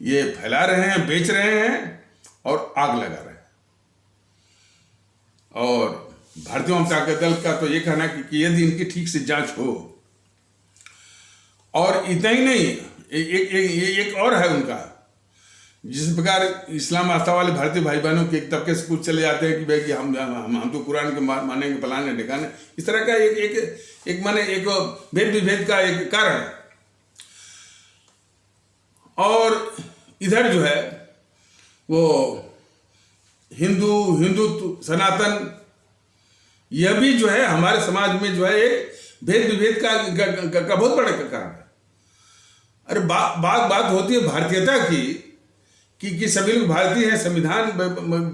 ये फैला रहे हैं, बेच रहे हैं और आग लगा रहे हैं। और भारतीय जनता दल का तो ये कहना कि यदि इनकी ठीक से जांच हो, और इतना ही नहीं, एक और है उनका, जिस प्रकार इस्लाम आस्था वाले भारतीय भाई बहनों के एक तबके से कुछ चले जाते हैं कि भाई कि हम तो कुरान के मानेंगे, फलाने ढिकाने, इस तरह का एक माने एक भेद विभेद का एक कारण है। और इधर जो है वो हिंदुत्व, सनातन, यह भी जो है हमारे समाज में जो है एक भेद विभेद का बहुत बड़ा कारण है। अरे बात होती है भारतीयता की कि सभी लोग भारतीय हैं, संविधान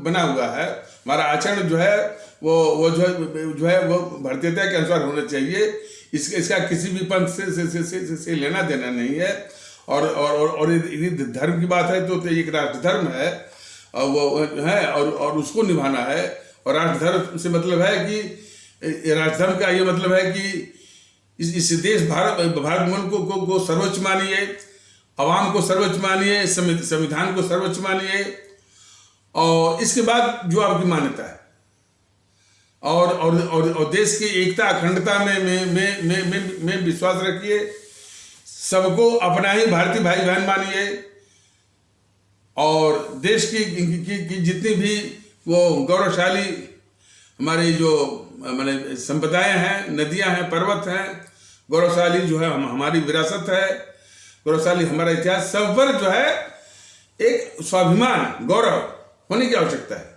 बना हुआ है, हमारा आचरण जो है वो जो है वो भारतीयता के अनुसार होना चाहिए। इसका किसी भी पंथ से लेना देना नहीं है। और यदि धर्म की बात है तो एक राष्ट्र धर्म है और वो है और उसको निभाना है। और राष्ट्र धर्म से मतलब है कि राष्ट्र धर्म का ये मतलब है कि इस देश भारत मुल्क को सर्वोच्च मानिए, अवाम को सर्वोच्च मानिए, संविधान को सर्वोच्च मानिए, और इसके बाद जो आपकी मान्यता है और देश की एकता अखंडता में विश्वास रखिए। सबको अपना ही भारतीय भाई बहन मानिए और देश की जितनी भी वो गौरवशाली हमारी जो माने संपदाएं हैं, नदियां हैं, पर्वत हैं, गौरवशाली जो है हमारी विरासत है, गौरवशाली हमारा इतिहास, सब पर जो है एक स्वाभिमान, गौरव होने की आवश्यकता है।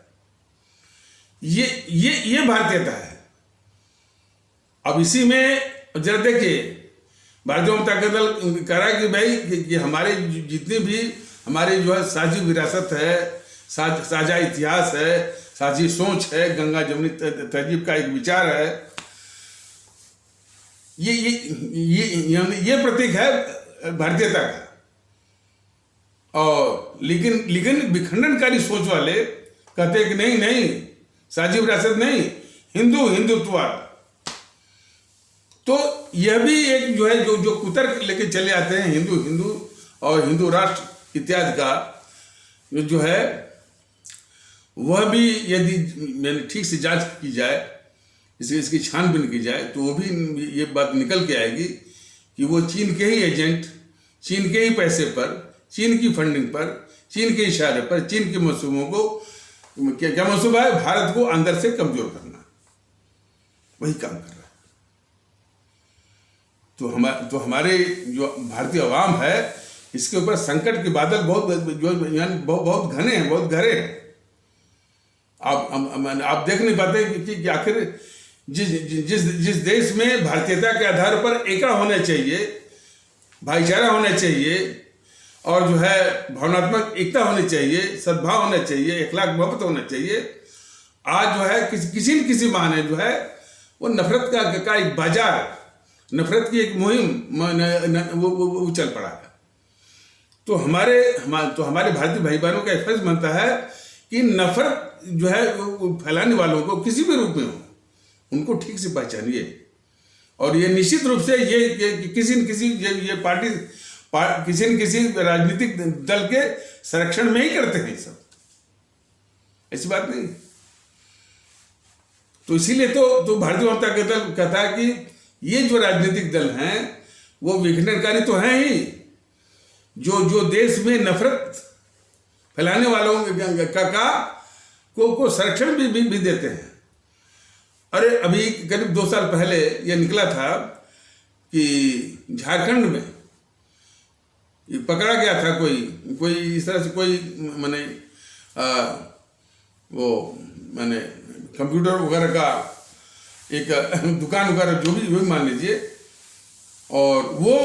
ये भारतीयता है। अब इसी में जरा देखिए, भारतीय जनता दल कह रहा है कि भाई कि हमारे जितनी भी हमारी जो है साझी विरासत है, साझा इतिहास है, साझी सोच है, गंगा जमुनी तहजीब का एक विचार है, ये प्रतीक है भारतीयता का। और लेकिन विखंडनकारी सोच वाले कहते हैं कि नहीं साझी विरासत नहीं, हिंदुत्ववाद। तो यह भी एक जो है जो कुतर्क लेके चले आते हैं हिंदू और हिंदू राष्ट्र इत्यादि का जो है, वह भी यदि ठीक से जांच की जाए, इसकी छानबीन की जाए, तो वो भी ये बात निकल के आएगी कि वो चीन के ही एजेंट, चीन के ही पैसे पर, चीन की फंडिंग पर, चीन के इशारे पर, चीन के मंसूबों को क्या मंसूबा है, भारत को अंदर से कमजोर करना, वही काम कर रहा है। तो हमारे जो भारतीय अवाम है, इसके ऊपर संकट के बादल बहुत घने हैं, बहुत गहरे हैं। आप देख नहीं पाते कि आखिर जिस देश में भारतीयता के आधार पर एका होना चाहिए, भाईचारा होना चाहिए और जो है भावनात्मक एकता होनी चाहिए, सद्भाव होना चाहिए, इखलाक मोहब्बत होना चाहिए, आज जो है किसी न किसी बहाने जो है वो नफरत का एक बाजार, नफरत की एक मुहिम वो चल पड़ा है। तो हमारे भारतीय भाई बहनों का फर्ज बनता है कि नफरत जो है वो फैलाने वालों को किसी भी रूप में हो, उनको ठीक से पहचानिए। और ये निश्चित रूप से ये किसी न किसी ये पार्टी किसी न किसी राजनीतिक दल के संरक्षण में ही करते हैं, सब ऐसी बात नहीं। तो इसीलिए तो भारतीय जनता दल कहता है कि ये जो राजनीतिक दल हैं वो विघटनकारी तो हैं ही, जो देश में नफरत फैलाने वालों को संरक्षण भी देते हैं। अरे अभी करीब 2 साल पहले ये निकला था कि झारखंड में ये पकड़ा गया था कोई इस तरह से कोई वो कंप्यूटर वगैरह का एक दुकान वगैरह जो भी मान लीजिए, और वो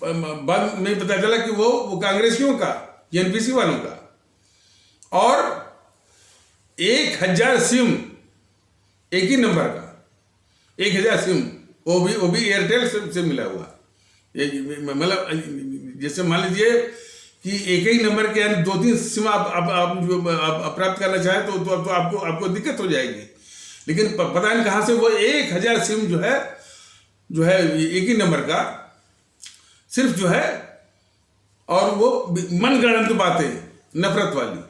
बाद में पता चला कि वो कांग्रेसियों का, एनपीसी वालों का, और 1000 सिम एक ही नंबर का, 1000 सिम, वो भी एयरटेल से मिला हुआ। मतलब जैसे मान लीजिए कि एक ही नंबर के यानी 2-3 सिम आप प्राप्त करना चाहें तो आपको दिक्कत हो जाएगी। लेकिन पता नहीं कहाँ से वो 1000 सिम जो है एक ही नंबर का सिर्फ जो है, और वो मनगढ़ंत बातें नफरत वाली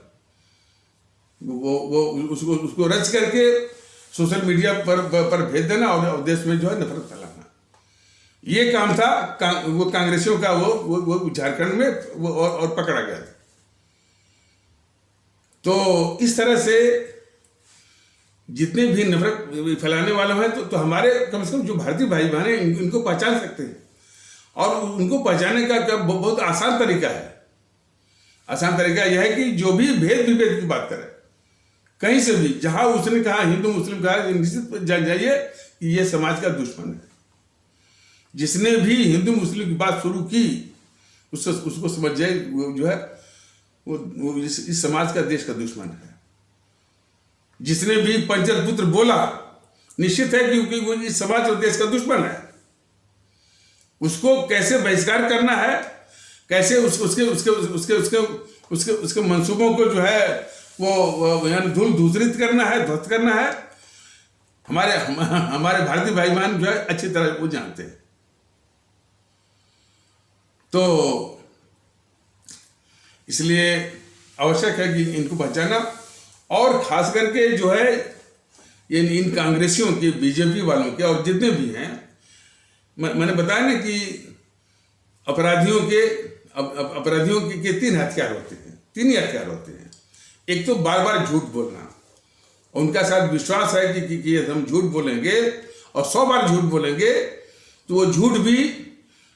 वो उसको रच करके सोशल मीडिया पर भेज देना और देश में जो है नफरत फैलाना, ये काम था वो कांग्रेसियों का। वो झारखंड में वो और पकड़ा गया था। तो इस तरह से जितने भी नफरत फैलाने वाले हैं तो हमारे कम से कम जो भारतीय भाई बहन हैं इनको पहचान सकते हैं, और उनको पहचानने का बहुत आसान तरीका है आसान तरीका यह है कि जो भी भेद विभेद की बात करे, कहीं से भी, जहां उसने कहा हिंदू मुस्लिम कहा, निश्चित जान जाइए कि ये समाज का दुश्मन है। जिसने भी हिंदू मुस्लिम की बात शुरू की उसको समझ जाए वो जो है वो इस समाज का, देश का दुश्मन है। जिसने भी पंचर पुत्र बोला, निश्चित है कि वो इस समाज और देश का दुश्मन है। उसको कैसे बहिष्कार करना है, कैसे उसके मंसूबों को जो है वो यानी धूलित करना है, ध्वस्त करना है, हमारे भारतीय भाई बहन जो है अच्छी तरह वो जानते हैं। तो इसलिए आवश्यक है कि इनको पहचाना, और खास करके जो है इन कांग्रेसियों के, बीजेपी वालों के और जितने भी हैं, मैंने बताया ना कि अपराधियों के तीन हथियार होते हैं, तीन ही हथियार होते हैं। एक तो बार बार झूठ बोलना, उनका साथ विश्वास है कि हम झूठ बोलेंगे और 100 बार झूठ बोलेंगे तो वो झूठ भी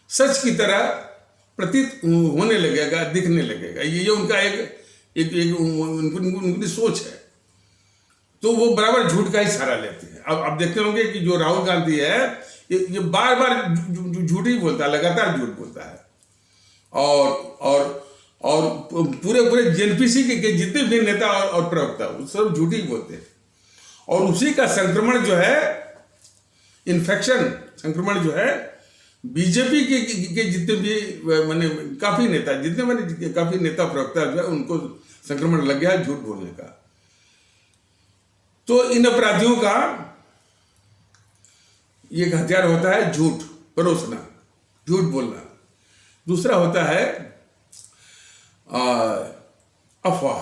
सच की तरह प्रतीत होने लगेगा, दिखने लगेगा। ये उनका उनकी सोच है। तो वो बराबर झूठ का ही सहारा लेते हैं। अब आप देखते होंगे कि जो राहुल गांधी है ये बार बार झूठ ही बोलता है, लगातार झूठ बोलता है। और पूरे जेएनपीसी के जितने भी नेता और प्रवक्ता सब झूठ ही बोलते हैं। और उसी का संक्रमण जो है, इन्फेक्शन संक्रमण जो है, बीजेपी के जितने भी मैंने काफी नेता प्रवक्ता जो है उनको संक्रमण लग गया है झूठ बोलने का। तो इन अपराधियों का एक हथियार होता है झूठ परोसना, झूठ बोलना। दूसरा होता है अफवाह।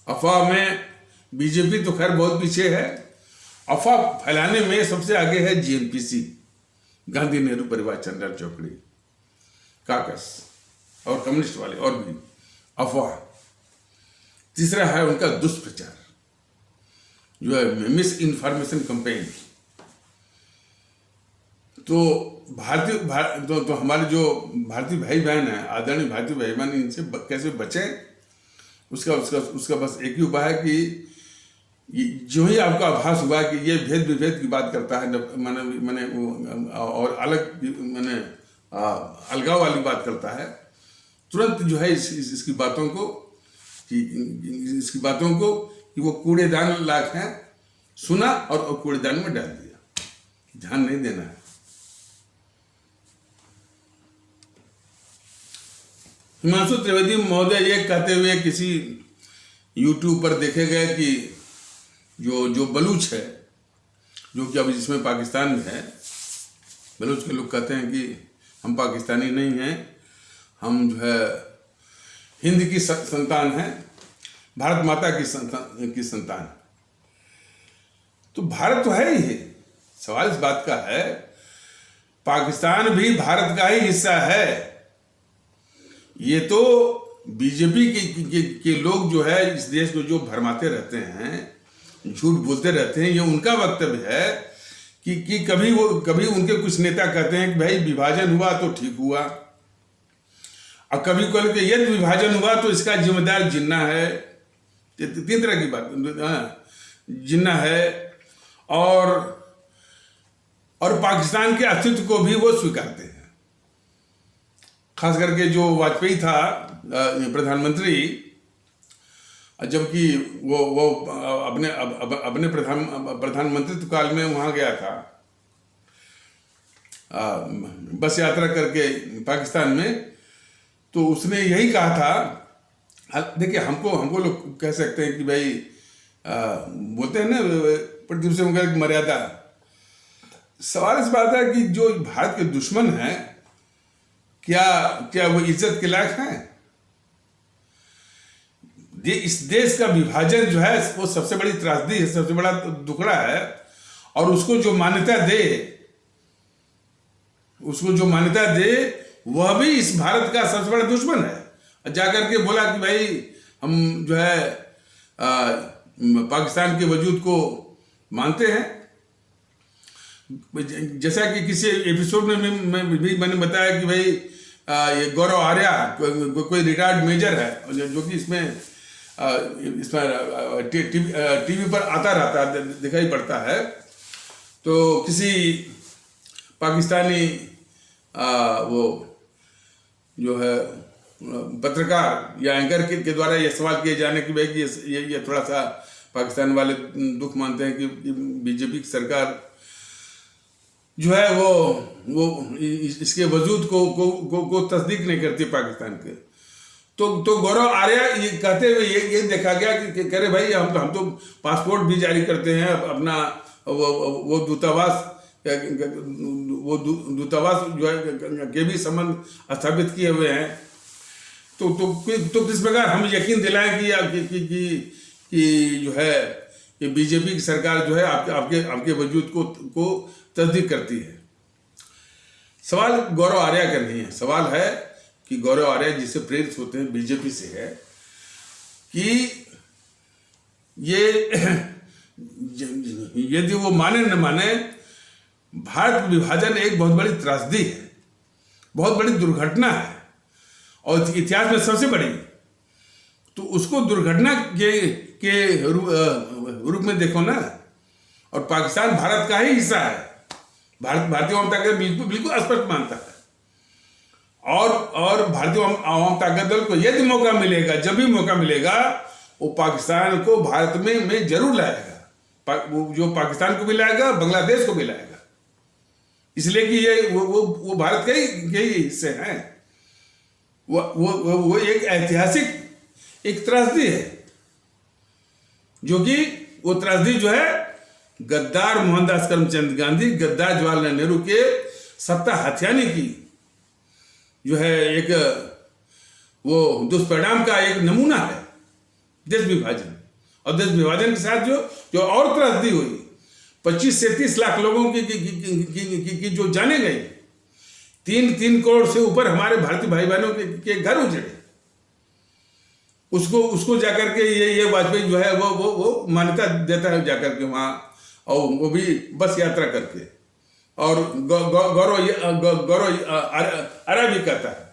अफवाह में बीजेपी तो खैर बहुत पीछे है। अफवाह फैलाने में सबसे आगे है जेएनपीसी, गांधी नेहरू परिवार चंद्र चौकड़ी, काकस और कम्युनिस्ट वाले और भी। अफवाह। तीसरा है उनका दुष्प्रचार, जो है मिस इन्फॉर्मेशन कैंपेन। तो हमारे जो भारतीय भाई बहन हैं, आदरणीय भारतीय भाई बहन, इनसे कैसे बचें, उसका बस एक ही उपाय है कि जो ही आपको आभास हुआ कि ये भेद विभेद की बात करता है, मैंने और अलग अलगाव वाली बात करता है, तुरंत जो है इसकी बातों को कि वो कूड़ेदान लायक हैं, सुना और कूड़ेदान में डाल दिया, ध्यान नहीं देना है। हिमांशु त्रिवेदी महोदय ये कहते हुए किसी यूट्यूब पर देखे गए कि जो बलूच है, जो कि अभी जिसमें पाकिस्तान में है, बलूच के लोग कहते हैं कि हम पाकिस्तानी नहीं हैं, हम जो है हिंद की संतान हैं, भारत माता की संतान। तो भारत तो है ही, सवाल इस बात का है पाकिस्तान भी भारत का ही हिस्सा है। ये तो बीजेपी के लोग जो है इस देश को जो भरमाते रहते हैं, झूठ बोलते रहते हैं, ये उनका वक्तव्य है कि कभी उनके कुछ नेता कहते हैं कि भाई विभाजन हुआ तो ठीक हुआ, और कभी कहते हैं यदि विभाजन हुआ तो इसका जिम्मेदार जिन्ना है। तीन तरह की बात, जिन्ना है और पाकिस्तान के अस्तित्व को भी वो स्वीकारते हैं। खास करके जो वाजपेयी था प्रधानमंत्री, जबकि वो अपने प्रधानमंत्रित्व काल में वहाँ गया था बस यात्रा करके पाकिस्तान में, तो उसने यही कहा था। देखिए हमको लोग कह सकते हैं कि भाई बोलते हैं ना प्रतिदिन से उनका मर्यादा। सवाल इस बात है कि जो भारत के दुश्मन हैं, क्या वो इज्जत के लायक हैं? इस देश का विभाजन जो है वो सबसे बड़ी त्रासदी है, सबसे बड़ा दुखड़ा है, और उसको जो मान्यता दे वह भी इस भारत का सबसे बड़ा दुश्मन है। जाकर के बोला कि भाई हम जो है पाकिस्तान के वजूद को मानते हैं। जैसा कि किसी एपिसोड में भी मैंने बताया कि भाई ये गौरव आर्या कोई रिटायर्ड मेजर है जो कि इसमें टीवी पर आता रहता है, दिखाई पड़ता है। तो किसी पाकिस्तानी वो जो है पत्रकार या एंकर के द्वारा ये सवाल किए जाने की भाई कि ये थोड़ा सा पाकिस्तान वाले दुख मानते हैं कि बीजेपी की सरकार जो है वो इसके वजूद को तस्दीक नहीं करती पाकिस्तान के। तो गौरव आर्या ये कहते हुए ये देखा गया कि कह रहे भाई हम तो पासपोर्ट भी जारी करते हैं, अपना वो दूतावास जो है के भी संबंध स्थापित किए हुए हैं। तो किस प्रकार हम यकीन दिलाएं कि जो है ये बीजेपी की सरकार जो है आपके वजूद को तस्दीक करती है। सवाल गौरव आर्या का नहीं है, सवाल है कि गौरव आर्या जिससे प्रेरित होते हैं बीजेपी से है कि ये यदि वो माने न माने, भारत विभाजन एक बहुत बड़ी त्रासदी है, बहुत बड़ी दुर्घटना है और इतिहास में सबसे बड़ी। तो उसको दुर्घटना के रूप में देखो ना। और पाकिस्तान भारत का ही हिस्सा है, भारतीय आवाम ताकत बिल्कुल स्पष्ट मानता है। और भारतीय आवाम ताकत दल को यदि मौका मिलेगा, जब भी मौका मिलेगा, वो पाकिस्तान को भारत में जरूर लाएगा। जो पाकिस्तान को भी लाएगा, बांग्लादेश को भी लाएगा, इसलिए कि ये वो भारत के ही हिस्से हैं। वो एक ऐतिहासिक एक त्रासदी है, जो कि वो त्रासदी जो है गद्दार मोहनदास करमचंद गांधी, गद्दार जवाहरलाल नेहरू के सत्ता हथियाने की जो है एक वो दुष्परिणाम का एक नमूना है, देश विभाजन। और देश विभाजन के साथ जो और त्रासदी हुई, 25 से 30 लाख लोगों की जो जाने गई, 3 करोड़ से ऊपर हमारे भारतीय भाई बहनों के घर उजड़े। उसको जाकर के ये वाजपेयी जो है वो मान्यता देता है जाकर के वहाँ, और वो भी बस यात्रा करके, और गौरव आर्या भी कहता है।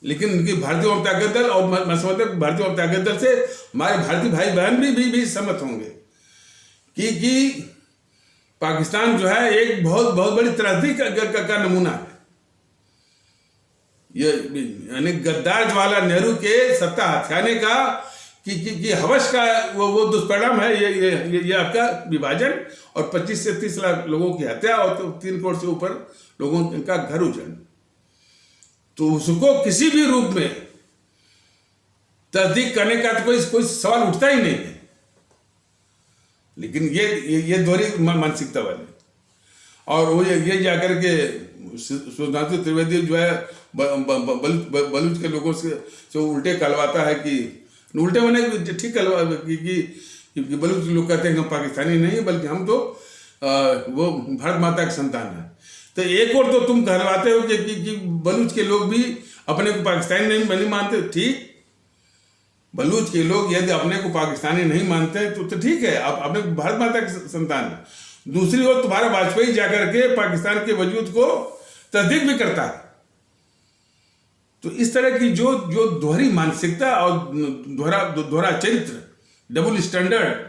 लेकिन उनकी भारतीय जनता दल और मैं समझता हूँ भारतीय जनता दल से हमारे भारतीय भाई बहन भी सहमत होंगे कि पाकिस्तान जो है एक बहुत बड़ी त्रासदी का नमूना है। ये यानी गद्दार जवाहरलाल नेहरू के सत्ता हथियाने का कि हवस का वो दुष्परिणाम है ये आपका विभाजन, और 25 से 30 लाख लोगों की हत्या, और 3 करोड़ से ऊपर लोगों का घर उजड़। तो उसको किसी भी रूप में तस्दीक करने का तो कोई सवाल उठता ही नहीं है। लेकिन ये दोहरी मानसिकता वाले, और वो ये जाकर के सुधांशु त्रिवेदी जो है बलूच के लोगों से उल्टे कहलवाता है कि उल्टे होने ठीक कहलवा कि बलूच लोग कहते हैं कि हम पाकिस्तानी नहीं है, बल्कि हम तो वो भारत माता की संतान है। तो एक और तो तुम कहलवाते हो कि बलूच के लोग भी अपने को पाकिस्तानी नहीं मानते। ठीक, बलूच के लोग यदि अपने को पाकिस्तानी नहीं मानते तो ठीक है, आप अपने भारत माता की संतान है। दूसरी ओर तुम्हारा वाजपेयी जाकर के पाकिस्तान के वजूद को तस्दीक भी करता है। तो इस तरह की जो दोहरी मानसिकता और दोहरा चरित्र, डबल स्टैंडर्ड,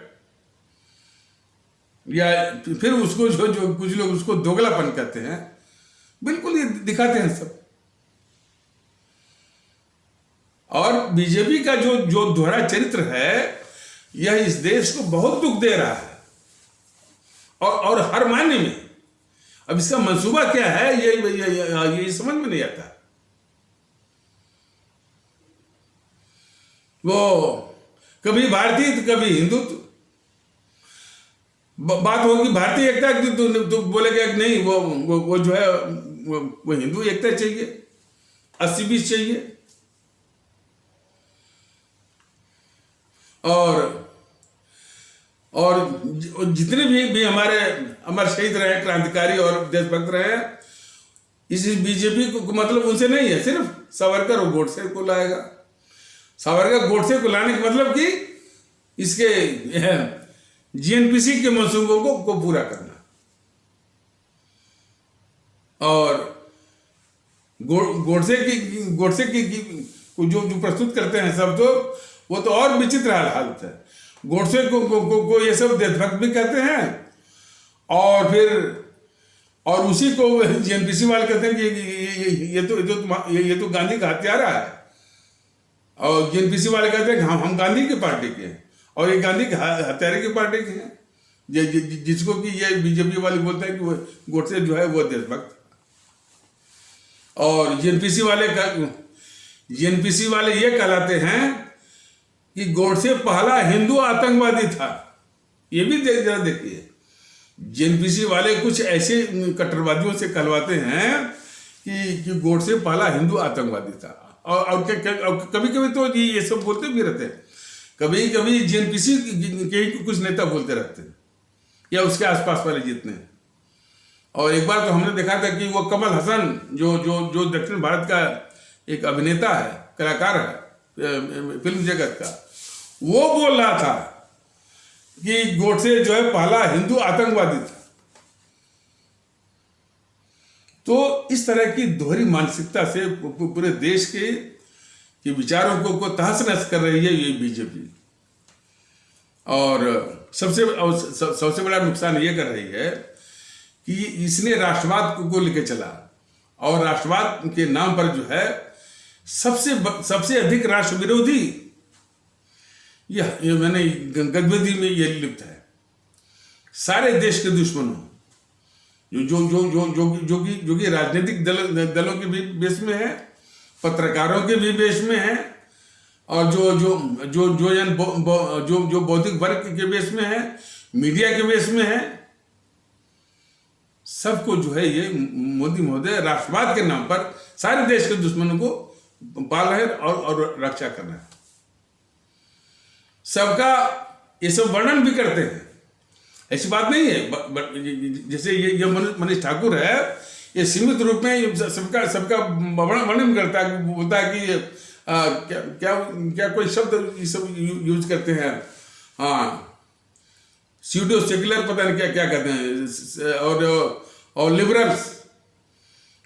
या फिर उसको जो कुछ लोग उसको दोगलापन कहते हैं, बिल्कुल ये दिखाते हैं सब। और बीजेपी का जो दोहरा चरित्र है, यह इस देश को बहुत दुख दे रहा है, और हर मायने में। अब इसका मंसूबा क्या है ये समझ में नहीं आता। वो कभी भारतीय तो कभी हिंदुत्व, बात होगी भारतीय एकता की तो बोलेगा कि नहीं, वो जो है वो हिंदू एकता चाहिए, 80-20 चाहिए। और जितने भी हमारे अमर शहीद रहे, क्रांतिकारी और देशभक्त रहे, इस बीजेपी को मतलब उनसे नहीं है, सिर्फ सावरकर और गोडसे को लाएगा। सावरकर गोडसे को लाने का मतलब कि इसके जीएनपीसी के मंसूबों को पूरा करना। और गोडसे की जो प्रस्तुत करते हैं सब, तो वो तो और विचित्र हालत है। गोडसे को ये सब देशभक्त भी कहते हैं, और फिर और उसी को जीएनपीसी वाले कहते हैं कि ये तो गांधी का हत्यारा है, और जीएनपीसी वाले कहते हैं कि हम गांधी की पार्टी के हैं, और ये गांधी के हत्यारे की पार्टी के हैं, जिसको कि ये बीजेपी वाले बोलते हैं कि वो गोडसे जो है वो देशभक्त। और जीएनपीसी वाले ये कहलाते हैं कि गोडसे पहला हिंदू आतंकवादी था। ये भी जरा देखिए, जीएनपीसी वाले कुछ ऐसे कट्टरवादियों से कहलवाते हैं कि गोडसे पहला हिंदू आतंकवादी था, और कभी कभी तो ये सब बोलते भी रहते हैं। कभी कभी जीएनपीसी के कुछ नेता बोलते रहते हैं, या उसके आसपास वाले जितने। और एक बार तो हमने देखा था कि वो कमल हसन जो दक्षिण भारत का एक अभिनेता है, कलाकार है फिल्म जगत का, वो बोल रहा था कि गोडसे जो है पहला हिंदू आतंकवादी था। तो इस तरह की दोहरी मानसिकता से पूरे देश के विचारों को तहस नहस कर रही है ये बीजेपी। और सबसे बड़ा नुकसान ये कर रही है कि इसने राष्ट्रवाद को लेकर चला, और राष्ट्रवाद के नाम पर जो है सबसे अधिक राष्ट्र विरोधी ये मैंने गतिविधि में ये लिप्त है। सारे देश के दुश्मनों जो कि राजनीतिक दलों के भी बेस में है, पत्रकारों के भी बेस में है, और जो बौद्धिक वर्ग के बेस में है, मीडिया के बेस में है, सबको जो है ये मोदी महोदय राष्ट्रवाद के नाम पर सारे देश के दुश्मनों को पाल रहे और रक्षा कर रहे हैं। सबका ये सब वर्णन भी करते हैं, ऐसी बात नहीं है। जैसे ये मनीष ठाकुर है, ये सीमित रूप में सबका वर्णन करता है, बोलता है कि क्या कोई शब्द ये सब यूज करते हैं, हाँ स्यूडो सेक्युलर पता नहीं क्या कहते हैं, और लिबरल्स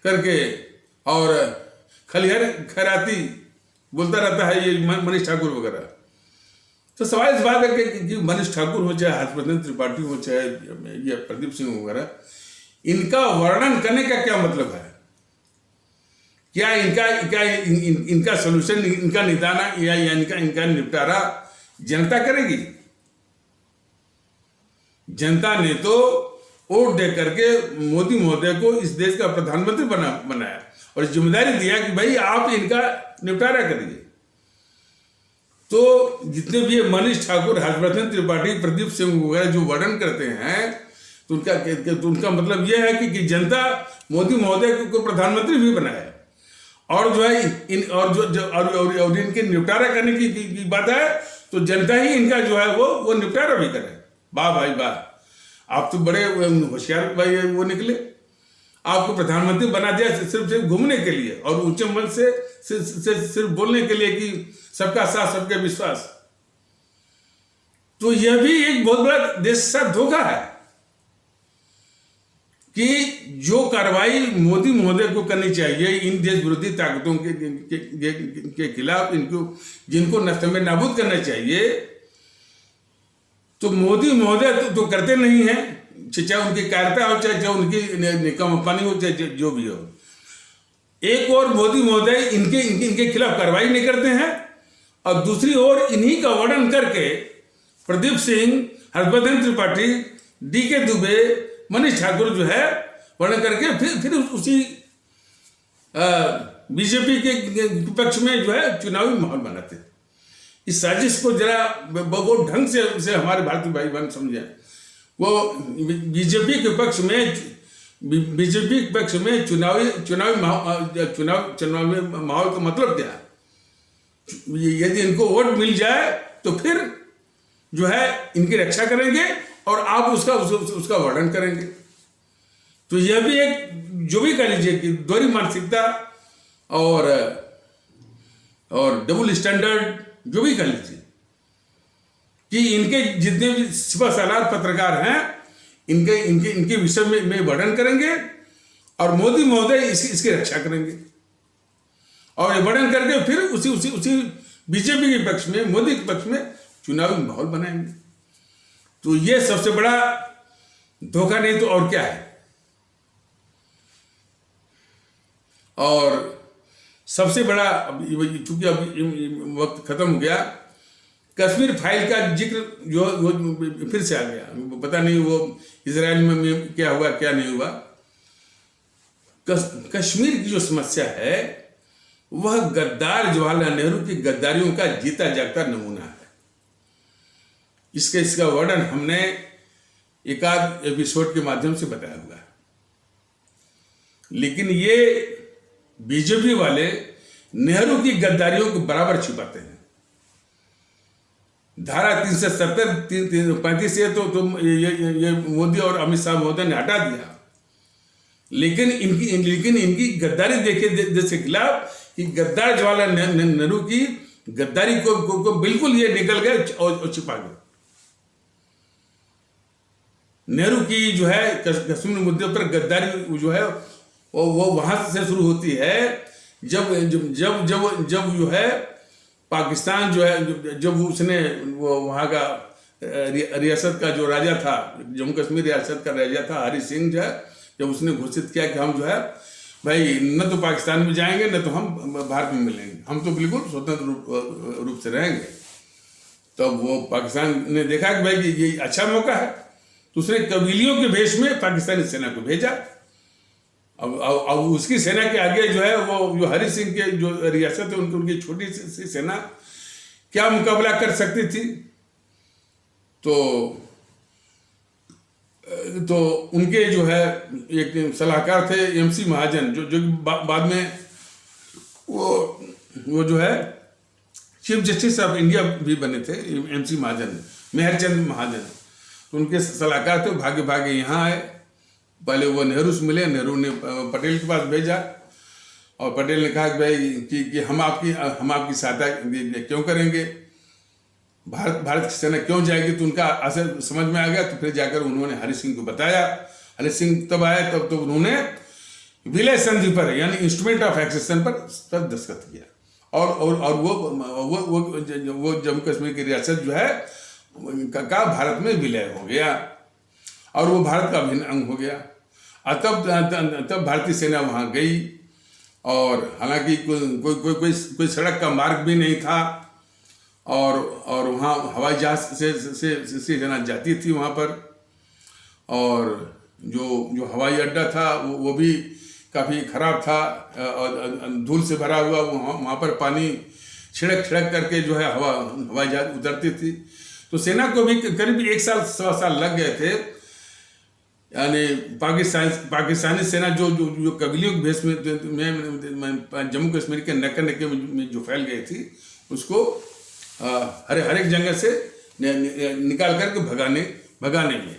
करके, और खलिहर खैराती बोलता रहता है ये मनीष ठाकुर वगैरह। तो सवाल इस बात है कि मनीष ठाकुर हो, चाहे हर्षवर्धन त्रिपाठी हो, चाहे ये प्रदीप सिंह वगैरह, इनका वर्णन करने का क्या मतलब है? क्या इनका सोल्यूशन, इनका निदान या इनका निपटारा जनता करेगी? जनता ने तो वोट दे करके मोदी महोदय को इस देश का प्रधानमंत्री बनाया और जिम्मेदारी दिया कि भाई आप इनका निपटारा करिए। तो जितने भी मनीष ठाकुर, हर्षवर्धन त्रिपाठी, प्रदीप सिंह वगैरह जो वर्णन करते हैं, तो उनका मतलब यह है कि जनता मोदी महोदय को प्रधानमंत्री भी बनाया, और जो है और इनके निपटारा करने की बात है, तो जनता ही इनका जो है वो निपटारा भी करे। वाह भाई वाह, आप तो बड़े होशियार भाई वो निकले। आपको प्रधानमंत्री बना दिया सिर्फ घूमने के लिए और ऊंचे मन से सिर्फ बोलने के लिए कि सबका साथ सबका विश्वास। तो यह भी एक बहुत बड़ा देश के साथ धोखा है कि जो कार्रवाई मोदी महोदय को करनी चाहिए इन देश विरोधी ताकतों के खिलाफ, जिनको नष्ट में नाबूद करना चाहिए, तो मोदी महोदय तो करते नहीं है, चाहे उनकी कायरता हो, चाहे उनकी निकम्मपनी हो, चाहे जो भी हो। एक और मोदी महोदय इनके खिलाफ कार्रवाई नहीं करते हैं, और दूसरी ओर इन्हीं का वर्णन करके प्रदीप सिंह, हर्षवर्धन त्रिपाठी, डी.के. दुबे, मनीष ठाकुर जो है वर्णन करके फिर उसी बीजेपी के पक्ष में जो है चुनावी माहौल बनाते हैं। इस साजिश को जरा बहुत ढंग से हमारे भारतीय भाई बहन समझे। वो बीजेपी के पक्ष में चुनावी माहौल का मतलब क्या है? यदि इनको वोट मिल जाए तो फिर जो है इनकी रक्षा करेंगे और आप उसका वर्णन करेंगे। तो यह भी एक, जो भी कह लीजिए कि दोहरी मानसिकता और डबल स्टैंडर्ड, जो भी कह लीजिए, कि इनके जितने भी सिपह सालार पत्रकार हैं इनके विषय में वर्णन करेंगे और मोदी महोदय इसकी रक्षा करेंगे। और ये वर्णन करके फिर उसी उसी उसी बीजेपी के पक्ष में, मोदी के पक्ष में चुनावी माहौल बनाएंगे। तो ये सबसे बड़ा धोखा नहीं तो और क्या है। और सबसे बड़ा, चूंकि अब वक्त खत्म हो गया, कश्मीर फाइल का जिक्र जो वो फिर से आ गया। पता नहीं वो इजराइल में क्या हुआ क्या नहीं हुआ। कश्मीर की जो समस्या है वह गद्दार जवाहरलाल नेहरू की गद्दारियों का जीता जागता नमूना है। इसका वर्णन हमने एकाध एपिसोड के माध्यम से बताया हुआ है। लेकिन ये बीजेपी वाले नेहरू की गद्दारियों को बराबर छिपाते हैं। धारा 370 35 से तो ये मोदी और अमित शाह महोदय ने हटा दिया, लेकिन इनकी गद्दारी देखे देश के खिलाफ कि गद्दार जवाहरलाल नेहरू की गद्दारी को बिल्कुल ये निकल गए और छिपा गए। नेहरू की जो है कश्मीर मुद्दे पर गद्दारी जो है वो वहां से शुरू होती है जब जब जब जब जब जो है पाकिस्तान जो है, जब उसने वो वहाँ का रियासत का जो राजा था, जम्मू कश्मीर रियासत का राजा था हरि सिंह जो है, जब उसने घोषित किया कि हम जो है भाई न तो पाकिस्तान में जाएंगे न तो हम भारत में मिलेंगे, हम तो बिल्कुल स्वतंत्र रूप से रहेंगे। तब वो पाकिस्तान ने देखा कि भाई ये अच्छा मौका है, तो उसने कबीलियों के भेष में पाकिस्तानी सेना को भेजा। अब उसकी सेना के आगे जो है वो जो हरि सिंह के जो रियासत है उनकी छोटी सी सेना क्या मुकाबला कर सकती थी। तो उनके जो है एक सलाहकार थे एमसी महाजन, जो बाद में वो जो है चीफ जस्टिस ऑफ इंडिया भी बने थे, एमसी महाजन, मेहरचंद महाजन। तो उनके सलाहकार थे, भागे भागे यहाँ आए। पहले वो नेहरू से मिले, नेहरू ने पटेल के पास भेजा और पटेल ने कहा कि भाई कि हम आपकी सहायता क्यों करेंगे, भारत की सेना क्यों जाएगी। तो उनका असर समझ में आ गया। तो फिर जाकर उन्होंने हरि सिंह को बताया। हरि सिंह तब आए तब तो उन्होंने विलय संधि पर यानी इंस्ट्रूमेंट ऑफ एक्सेशन पर दस्तखत किया और वो जम्मू कश्मीर की रियासत जो है का भारत में विलय हो गया और वो भारत का अभिन्न अंग हो गया। तब भारतीय सेना वहाँ गई और हालांकि कोई सड़क का मार्ग भी नहीं था और वहाँ हवाई जहाज से सेना जाती थी वहाँ पर। और जो हवाई अड्डा था वो भी काफ़ी ख़राब था और धूल से भरा हुआ। वहाँ पर पानी छिड़क करके जो है हवाई जहाज उतरती थी। तो सेना को भी करीब 1 साल 1.25 साल लग गए थे। यानी पाकिस्तानी सेना जो कबीलियों के भेष में जम्मू कश्मीर के नक्के में जो फैल गई थी उसको हर एक जगह से निकाल करके भगाने में।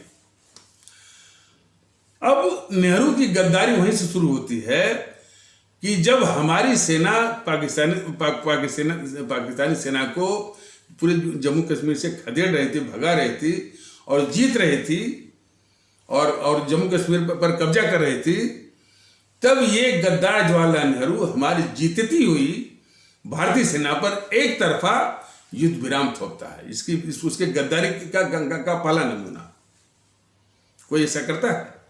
अब नेहरू की गद्दारी वहीं से शुरू होती है कि जब हमारी सेना पाकिस्तानी सेना को पूरे जम्मू कश्मीर से खदेड़ रही थी, भगा रही थी और जीत रही थी और जम्मू कश्मीर पर कब्जा कर रही थी, तब ये गद्दार जवाहरलाल नेहरू हमारी जीतती हुई भारतीय सेना पर एक तरफा युद्ध विराम थोपता है। उसके गद्दारी का पहला नमूना कोई ऐसा करता है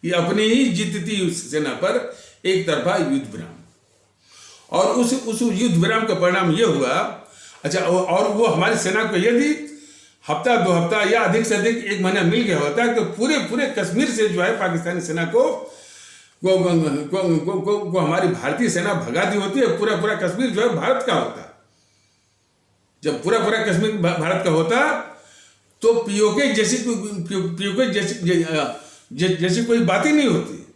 कि अपनी ही जीतती सेना पर एक तरफा युद्ध विराम। और उस युद्ध विराम का परिणाम यह हुआ, अच्छा, और वो हमारी सेना को यदि हफ्ता 2 हफ्ता या अधिक से अधिक 1 महीना मिल गया होता है तो पूरे कश्मीर से जो है पाकिस्तानी सेना को हमारी भारतीय सेना भगा दी होती है। पूरा कश्मीर जो है भारत का होता। जब पूरा कश्मीर भारत का होता तो पीओके जैसी कोई बात ही नहीं होती।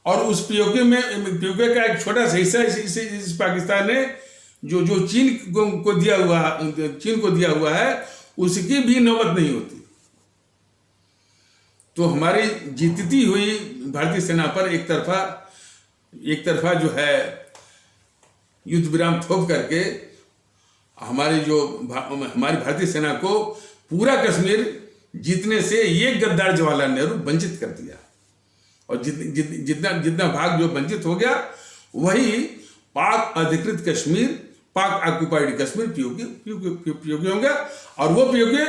और उस पीओके का एक छोटा सा हिस्सा इस पाकिस्तान ने जो चीन को दिया हुआ है उसकी भी नौबत नहीं होती। तो हमारी जीतती हुई भारतीय सेना पर एक तरफा जो है युद्ध विराम थोप करके हमारी भारतीय सेना को पूरा कश्मीर जीतने से ये गद्दार जवाहरलाल नेहरू वंचित कर दिया। और जितना भाग जो वंचित हो गया वही पाक अधिकृत कश्मीर, पाक ऑक्युपाइड कश्मीर पीओके होंगे, और वो पीओके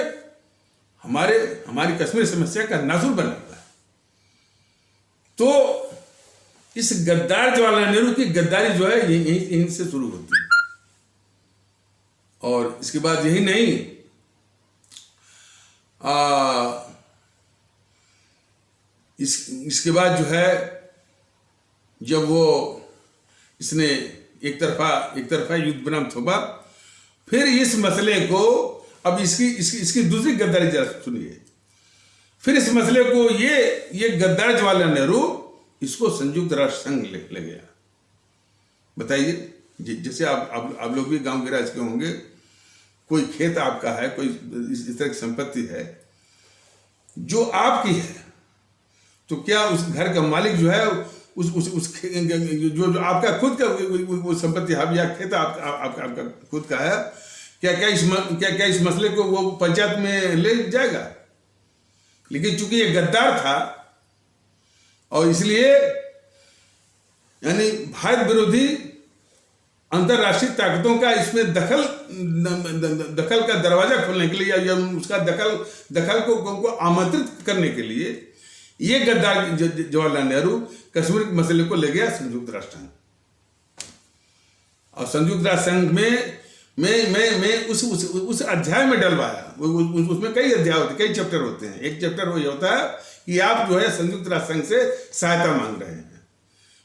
हमारी कश्मीर समस्या का नासूर बना हुआ है। तो इस गद्दार जवाहरलाल नेहरू की गद्दारी जो है यहीं से शुरू होती है। और इसके बाद यही नहीं, इसके बाद जो है, जब वो इसने एक तरफा युद्ध बनाम थोपा, फिर इस मसले को, अब इसकी दूसरी गद्दारी जरा सुनिए। फिर इस मसले को ये गद्दार जवाहरलाल नेहरू इसको संयुक्त राष्ट्र संघ ले गया। बताइए, जैसे आप लोग भी गांव गिराज के होंगे, कोई खेत आपका है, कोई इस तरह की संपत्ति है जो आपकी है, तो क्या उस घर का मालिक जो है जो आपका खुद का वो संपत्ति है या खेत आपका खुद का है, क्या इस मसले को वो पंचायत में ले जाएगा? लेकिन चूंकि ये गद्दार था, और इसलिए यानी भारत विरोधी अंतरराष्ट्रीय ताकतों का इसमें दखल का दरवाजा खोलने के लिए, या उसका दखल को आमंत्रित करने के लिए, ये गद्दार जवाहरलाल नेहरू कश्मीर के मसले को ले गया संयुक्त राष्ट्र संघ। और संयुक्त राष्ट्र संघ में उस अध्याय में डलवाया। उसमें कई अध्याय होते, कई चैप्टर होते हैं। एक चैप्टर वो ये होता है कि आप जो है संयुक्त राष्ट्र संघ से सहायता मांग रहे हैं,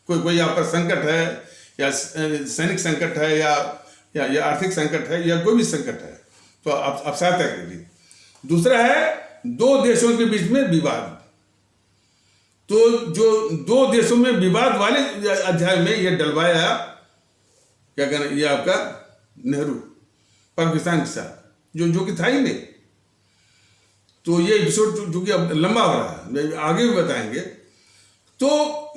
कोई आप पर संकट है, या सैनिक संकट है, या आर्थिक संकट है, या कोई भी संकट है, तो आप सहायता करिए। दूसरा है दो देशों के बीच में विवाद। तो जो दो देशों में विवाद वाले अध्याय में यह डलवाया, क्या कहना, ये आपका नेहरू पाकिस्तान के साथ, जो कि था ही नहीं। तो ये एपिसोड चूंकि अब लंबा हो रहा है, आगे भी बताएंगे। तो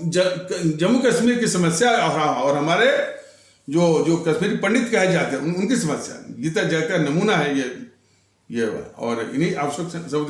जम्मू कश्मीर की समस्या और हमारे जो कश्मीरी पंडित कहे जाते हैं उनकी समस्या, गीता जय का नमूना है ये। और इन्हीं आवश्यक